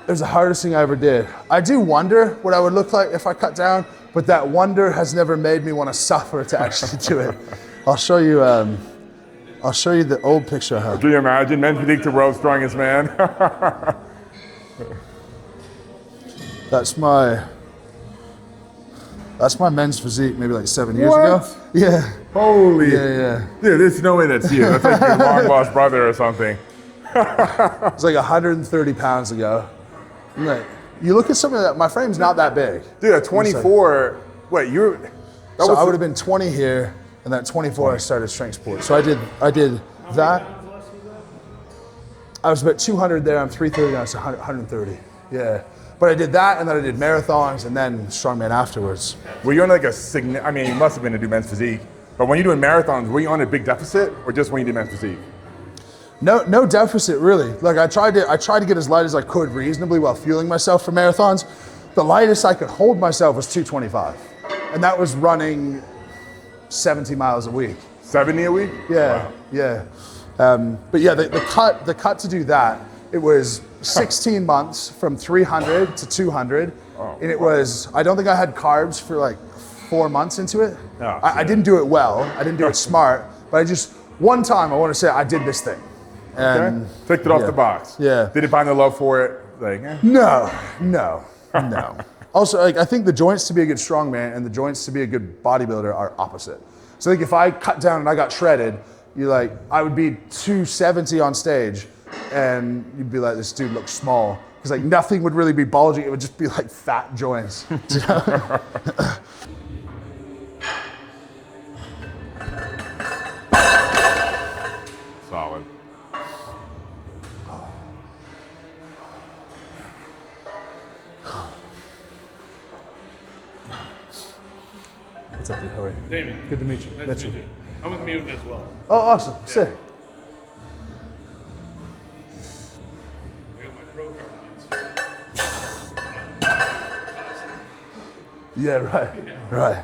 it was the hardest thing I ever did. I do wonder what I would look like if I cut down, but that wonder has never made me want to suffer to actually do it. I'll show you the old picture I have. Can you imagine? Men's physique to world's strongest man. That's my men's physique maybe like 7 years What? ago. Yeah. Holy. Yeah. Dude, there's no way that's you. That's like your long lost brother or something. It's like 130 pounds ago. I'm like, you look at something like that, my frame's not that big. Dude, at 24, wait, you're... So I would have been 20 here, and then at 24 I started strength sport. So I did that. I was about 200 there, I'm 330 now, so 130. Yeah. But I did that, and then I did marathons, and then strongman afterwards. Were you on like I mean, you must have been to do men's physique, but when you're doing marathons, were you on a big deficit, or just when you did men's physique? No deficit really. Like I tried to get as light as I could reasonably while fueling myself for marathons. The lightest I could hold myself was 225, and that was running 70 miles a week. 70 a week? Yeah, Wow. yeah. But yeah, the cut to do that, it was 16 months from 300 to 200, and it was, I don't think I had carbs for like 4 months into it. Oh, I didn't do it well, I didn't do it smart, but one time I want to say I did this thing. And Okay. Ticked it off the box. Yeah. Did you find the love for it? Like, No. Also, like, I think the joints to be a good strongman and the joints to be a good bodybuilder are opposite. So like if I cut down and I got shredded, I would be 270 on stage and you'd be like, this dude looks small. Because like nothing would really be bulging, it would just be like fat joints. You know? solid. What's up, dude? How are you? Damien. Good to meet you. Nice to meet you. I'm with Mutant as well. Oh, awesome. Sick. I got my pro card on. Yeah, right.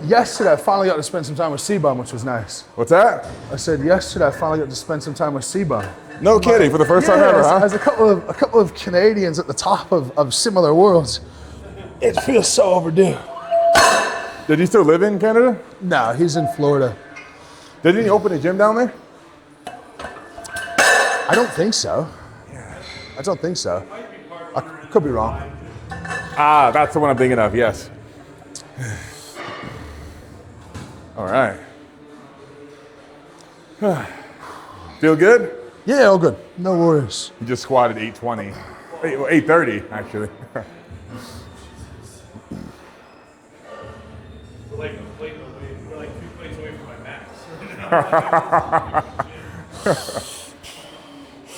Yesterday I finally got to spend some time with C-Bum, which was nice. What's that? I said yesterday I finally got to spend some time with C-Bum. No kidding, for the first time ever, huh? As a couple of Canadians at the top of similar worlds, it feels so overdue. Did he still live in Canada? No, he's in Florida. Didn't he open a gym down there? I don't think so. I don't think so. I could be wrong. Ah, that's the one I'm thinking of, yes. All right. Feel good? Yeah, all good. No worries. You just squatted 820. 830, actually. We're like 2 plates away from my max.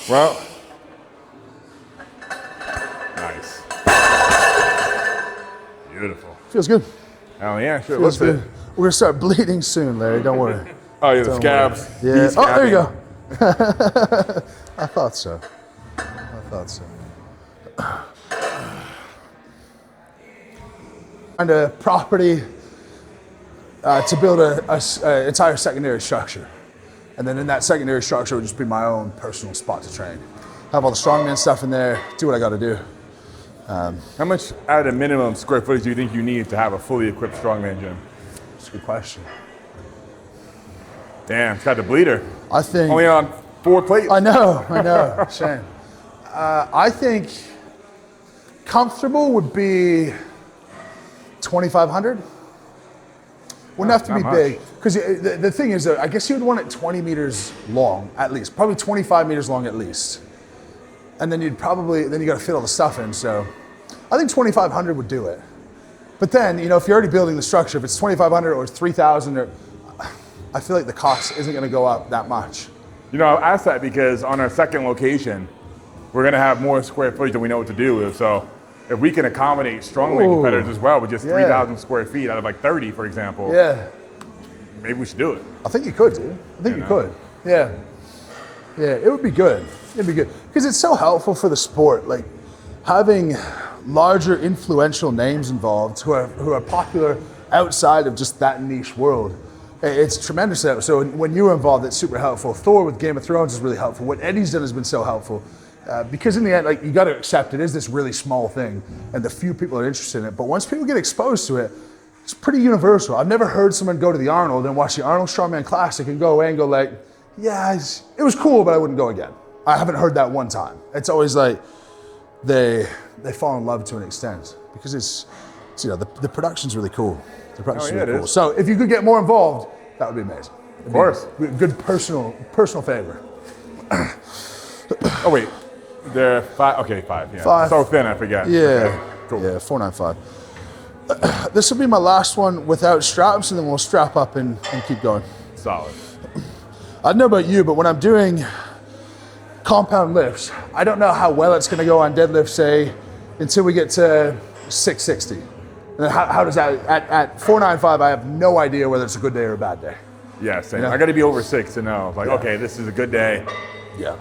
Well, nice. Beautiful. Feels good. Hell yeah, sure. Feels What's good. it? We're gonna start bleeding soon, Larry. Don't worry. Oh, yeah, the Don't scabs. worry. Yeah. Oh, there you go. I thought so. Find a property to build a entire secondary structure. And then in that secondary structure would just be my own personal spot to train. Have all the strongman stuff in there, do what I gotta do. How much at a minimum square footage do you think you need to have a fully equipped strongman gym? That's a good question. Damn, it's got the bleeder. I think. Only on 4 plates. I know, shame. I think comfortable would be 2,500. Wouldn't have to be not big. much. Because the thing is, I guess you would want it 20 meters long at least, probably 25 meters long at least. And then you got to fit all the stuff in. So I think 2,500 would do it. But then, if you're already building the structure, if it's 2,500 or 3,000, I feel like the cost isn't going to go up that much. I asked that because on our second location, we're going to have more square footage than we know what to do with. So if we can accommodate strongman competitors as well with just 3,000 square feet out of like 30, for example, maybe we should do it. I think you could, dude. I think you could. Yeah, it would be good. It'd be good. Because it's so helpful for the sport. Like having larger influential names involved who are popular outside of just that niche world. It's tremendous. So when you were involved, it's super helpful. Thor with Game of Thrones is really helpful. What Eddie's done has been so helpful. Because in the end, like you got to accept it is this really small thing, and the few people are interested in it. But once people get exposed to it, it's pretty universal. I've never heard someone go to the Arnold and watch the Arnold Strongman Classic and go away and go like, yeah, it was cool, but I wouldn't go again. I haven't heard that one time. It's always like they fall in love to an extent because it's the production's really cool. The production's really cool. So if you could get more involved, that would be amazing. Of course. Good personal favor. Oh wait, they're 5. Okay, 5. Yeah. 5. So thin, I forget. Yeah. Okay, cool. Yeah, 495. This will be my last one without straps, and then we'll strap up and keep going. Solid. I don't know about you, but when I'm doing compound lifts, I don't know how well it's going to go on deadlift, say, until we get to 660. And then how does that, at 495, I have no idea whether it's a good day or a bad day. Yeah, same. Yeah. I got to be over 6 to know. Like, okay, this is a good day. Yeah.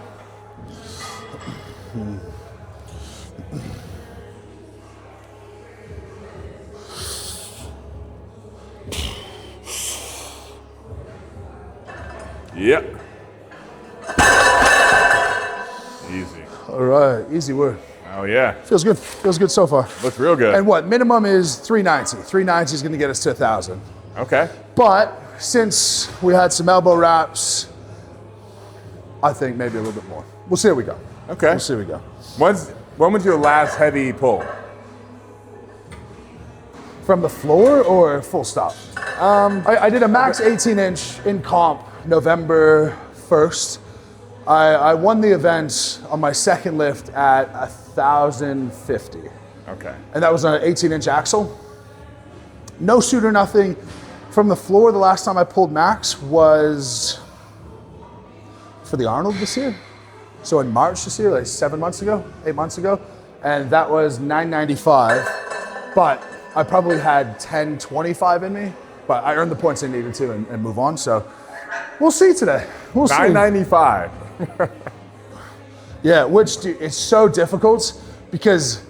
Yep. Easy. All right, easy work. Oh yeah. Feels good so far. Looks real good. And what, minimum is 390. 390 is going to get us to 1,000. Okay. But since we had some elbow wraps, I think maybe a little bit more. We'll see how we go. Okay. We'll see how we go. When was your last heavy pull? From the floor or full stop? I did a max 18-inch in comp November 1st. I won the event on my second lift at 1,050. Okay. And that was an 18-inch axle. No suit or nothing. From the floor, the last time I pulled max was for the Arnold this year. So in March this year, like 8 months ago. And that was 995. But I probably had 1025 in me. But I earned the points I needed to and move on. So we'll see today. We'll see. 995. Yeah, which it's so difficult because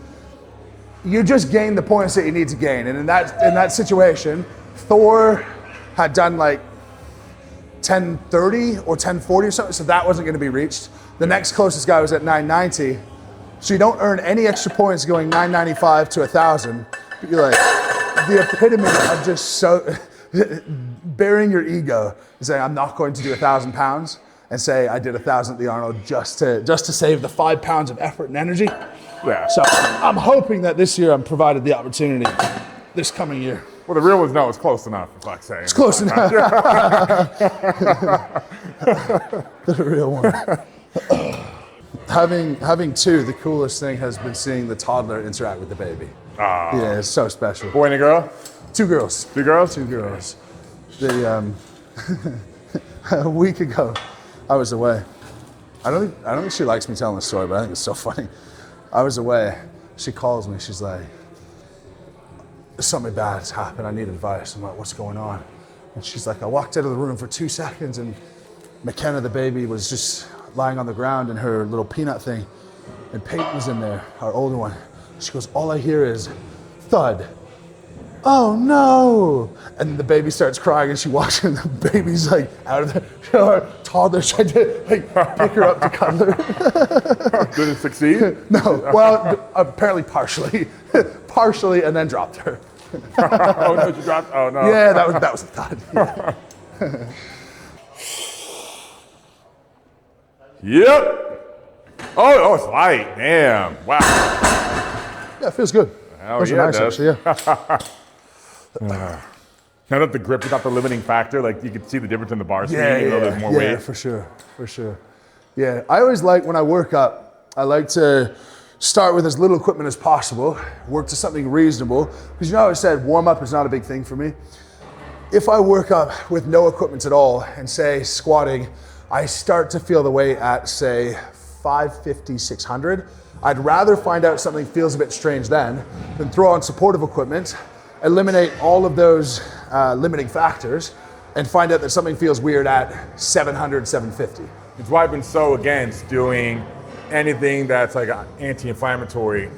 you just gain the points that you need to gain. And in that situation, Thor had done like 1030 or 1040 or something, so that wasn't going to be reached. The next closest guy was at 990. So you don't earn any extra points going 995 to 1,000. But you're like the epitome of just so burying your ego and saying, I'm not going to do 1,000 pounds, and say I did 1,000 at the Arnold just to save the 5 pounds of effort and energy. Yeah. So I'm hoping that this year I'm provided the opportunity this coming year. Well, the real ones know it's close enough. It's like saying. It's close enough. The real one. Having two, the coolest thing has been seeing the toddler interact with the baby. Yeah, it's so special. Boy and a girl? 2 girls. 2 girls? 2 girls. A week ago, I was away. I don't think she likes me telling the story, but I think it's so funny. I was away. She calls me. She's like, something bad has happened. I need advice. I'm like, what's going on? And she's like, I walked out of the room for 2 seconds and McKenna, the baby, was just lying on the ground in her little peanut thing, and Peyton was in there, our older one. She goes, all I hear is thud. Oh no! And the baby starts crying, and she walks in, and the baby's like out of the our toddler tried to like pick her up to cuddle her. Did it succeed? No, well, apparently partially, and then dropped her. Oh no, you dropped. Oh no. Yeah, that was a thud. Yeah. Yep. Oh, it's light. Damn. Wow. Yeah, it feels good. Hell Those are yeah, nice, it does. actually, Now that the grip is not the limiting factor, like you can see the difference in the bar speed, even though there's more yeah, weight. for sure. Yeah, I always like when I work up, I like to start with as little equipment as possible, work to something reasonable, because you know how I said warm up is not a big thing for me. If I work up with no equipment at all and say squatting, I start to feel the weight at say 550, 600. I'd rather find out something feels a bit strange then than throw on supportive equipment, eliminate all of those limiting factors, and find out that something feels weird at 700, 750. It's why I've been so against doing anything that's like anti-inflammatory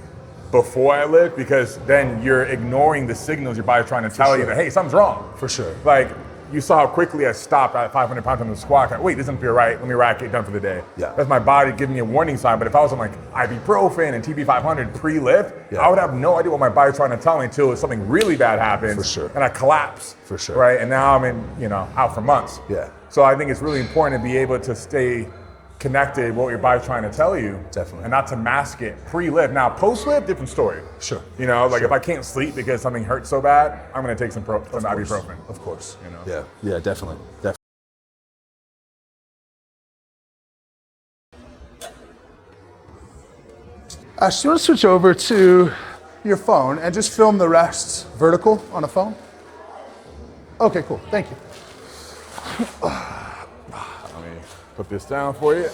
before I lift, because then you're ignoring the signals your body's trying to tell you that, hey, something's wrong. For sure. Like, you saw how quickly I stopped at 500 pounds on the squat. Like, wait, this doesn't feel right. Let me rack it, done for the day. Yeah. That's my body giving me a warning sign. But if I was on like ibuprofen and TB500 pre-lift, I would have no idea what my body's trying to tell me until something really bad happens. For sure. And I collapse. For sure. Right. And now I'm out for months. Yeah. So I think it's really important to be able to stay connected with what your body's trying to tell you. Definitely. And not to mask it pre-lift. Now, post-lift, different story. Sure. If I can't sleep because something hurts so bad, I'm going to take some ibuprofen. Of course. You know? Yeah, definitely. So you want to switch over to your phone and just film the rest vertical on a phone? Okay, cool. Thank you. Let me put this down for you.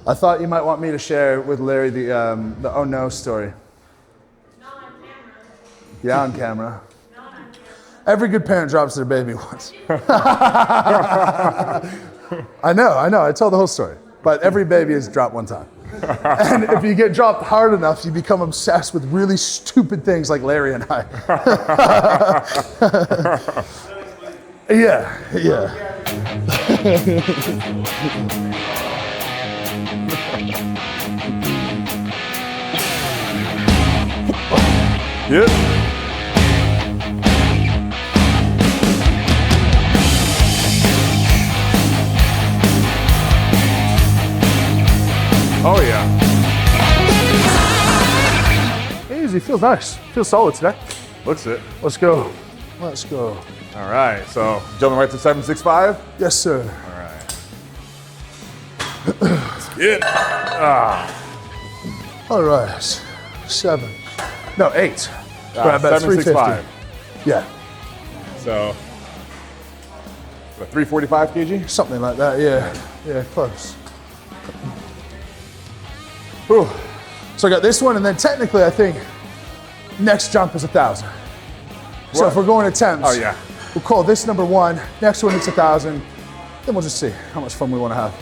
I thought you might want me to share with Larry the oh no story. Not on camera. Yeah, on camera. Not on camera. Every good parent drops their baby once. I know. I tell the whole story. But every baby is dropped one time. And if you get dropped hard enough, you become obsessed with really stupid things like Larry and I. Yeah. Yep. Oh yeah. Easy, feels nice. Feels solid today. Looks it. Let's go. All right. So jumping right to 765. Yes, sir. All right. Let's get. All right. 8. Grab that 765. 350. Yeah, So 345 kg. something like that. Yeah, close. Whew. So I got this one, and then technically I think next jump is 1,000. So if we're going attempts, Oh yeah. we'll call this number 1. Next one, it's 1,000. Then we'll just see how much fun we want to have.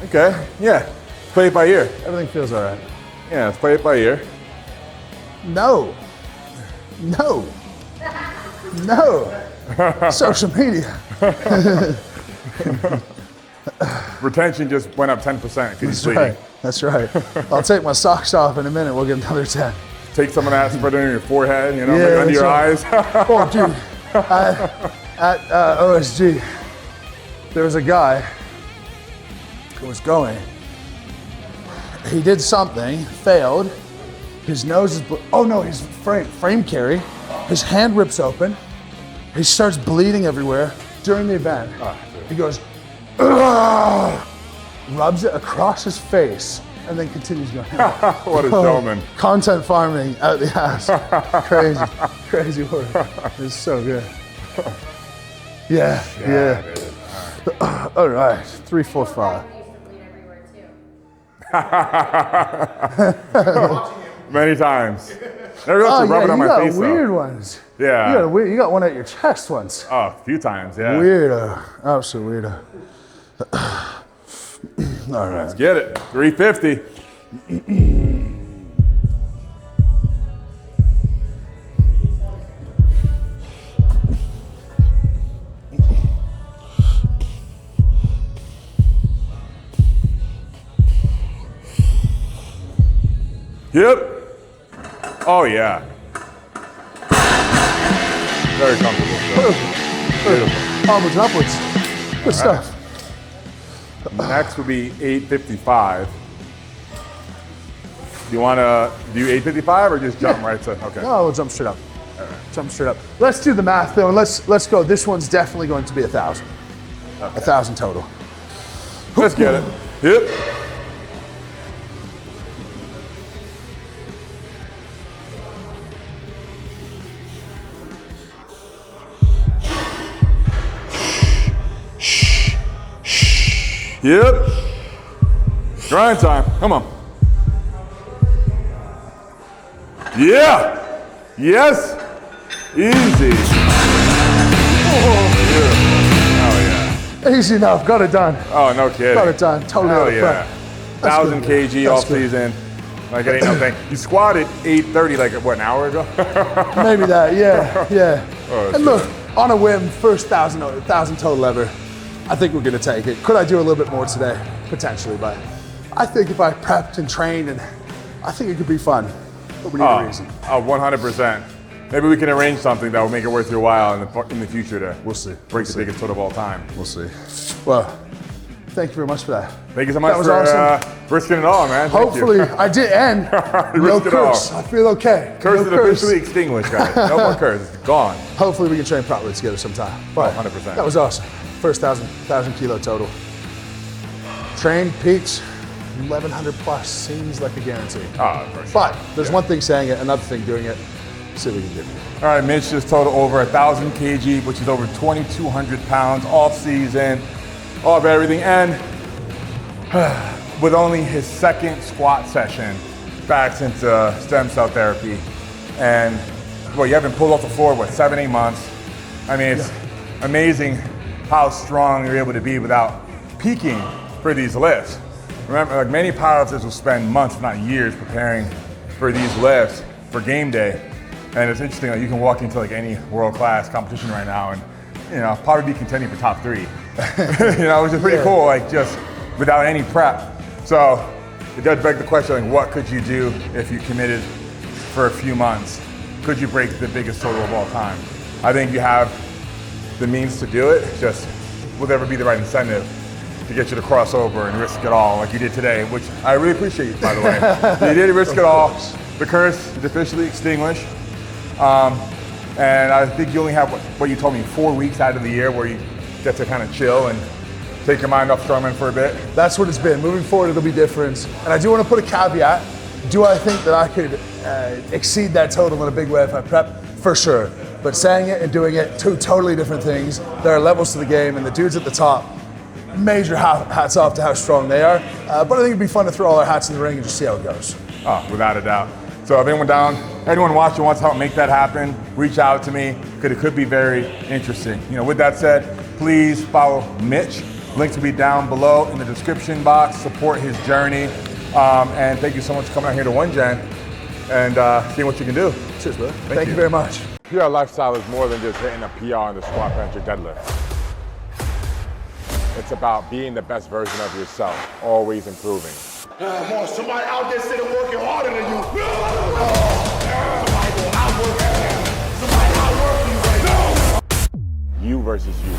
Okay. Yeah. Let's play it by ear. Everything feels all right. Yeah. Let's play it by ear. No. Social media. Retention just went up 10% because he's bleeding. That's right. I'll take my socks off in a minute. We'll get another 10. Take some of that, spread it on your forehead, maybe Yeah, under your eyes. that's Oh, dude. At OSG, there was a guy who was going. He did something, failed. His nose is, his frame carry. His hand rips open. He starts bleeding everywhere during the event. He goes, "Ugh," rubs it across his face, and then continues going. What a showman. Content farming out the ass. Crazy work. It's so good. Yeah. All right, 3, 4, 5. Many times. Never got Oh to rub it yeah, on you my got face weird though. ones. Yeah. You got one at your chest once. Oh, a few times, yeah. Weirdo, absolute weirdo. All right. Get it. 350. Yep. Oh yeah. Very comfortable. Beautiful. Onwards and upwards. Good stuff. Next would be 855. Do you want to do 855 or just jump right to? Okay. No, we'll jump straight up. Jump straight up. Let's do the math though, and let's go. This one's definitely going to be 1,000. 1,000 total. Let's get it. Yep. Yep. Grind time. Come on. Yeah. Yes. Easy. Oh yeah. Easy enough. Got it done. Oh no kidding. Got it done. Totally Hell out of yeah. prep. 1,000 kg off season. Like it ain't no thing. You squatted 830 like what, an hour ago? Maybe that. Yeah. Oh, And look, on a whim, first 1,000 total ever. I think we're gonna take it. Could I do a little bit more today? Potentially, but I think if I prepped and trained, and I think it could be fun. But we need a reason. Oh, 100%. Maybe we can arrange something that will make it worth your while in the future to We'll see. break the biggest total of all time. We'll see. Well, thank you very much for that. Thank you so much That was for awesome. risking it all, man. Thank Hopefully, you. I did end. No Risked it all. curse. I feel okay. Curse no is officially extinguished, guys. No more curse. It's gone. Hopefully, we can train properly together sometime. But 100%. That was awesome. First 1,000 kilo total. Trained, peaked, 1,100 plus. Seems like a guarantee. Oh, for sure. But there's one thing saying it, another thing doing it. See what we can do. All right, Mitch just totaled over 1,000 kg, which is over 2,200 pounds off season, off everything, and with only his second squat session back since stem cell therapy. And well, you haven't pulled off the floor, what, 7-8 months? I mean, it's amazing how strong you're able to be without peaking for these lifts. Remember, like many powerlifters will spend months, if not years, preparing for these lifts for game day. And it's interesting that you can walk into like any world-class competition right now and, you know, probably be contending for top 3. You know, which is pretty cool, like just without any prep. So it does beg the question, like, what could you do if you committed for a few months? Could you break the biggest total of all time? I think you have the means to do it. Just will there ever be the right incentive to get you to cross over and risk it all like you did today, which I really appreciate, by the way. You did risk it all. The curse is officially extinguished. And I think you only have, what you told me, 4 weeks out of the year where you get to kind of chill and take your mind off strongman for a bit. That's what it's been. Moving forward, it'll be different. And I do want to put a caveat. Do I think that I could exceed that total in a big way if I prep? For sure. But saying it and doing it, two totally different things. There are levels to the game, and the dudes at the top, major hats off to how strong they are. But I think it'd be fun to throw all our hats in the ring and just see how it goes. Oh, without a doubt. So if anyone watching wants to help make that happen, reach out to me, because it could be very interesting. You know, with that said, please follow Mitch. Links will be down below in the description box. Support his journey. And thank you so much for coming out here to One Gen and seeing what you can do. Cheers, brother. Thank you very much. PR lifestyle is more than just hitting a PR in the squat, bench, or deadlift. It's about being the best version of yourself, always improving. Come on, somebody out there sitting working harder than you. Somebody going outwork you. Somebody outwork you right now. You versus you.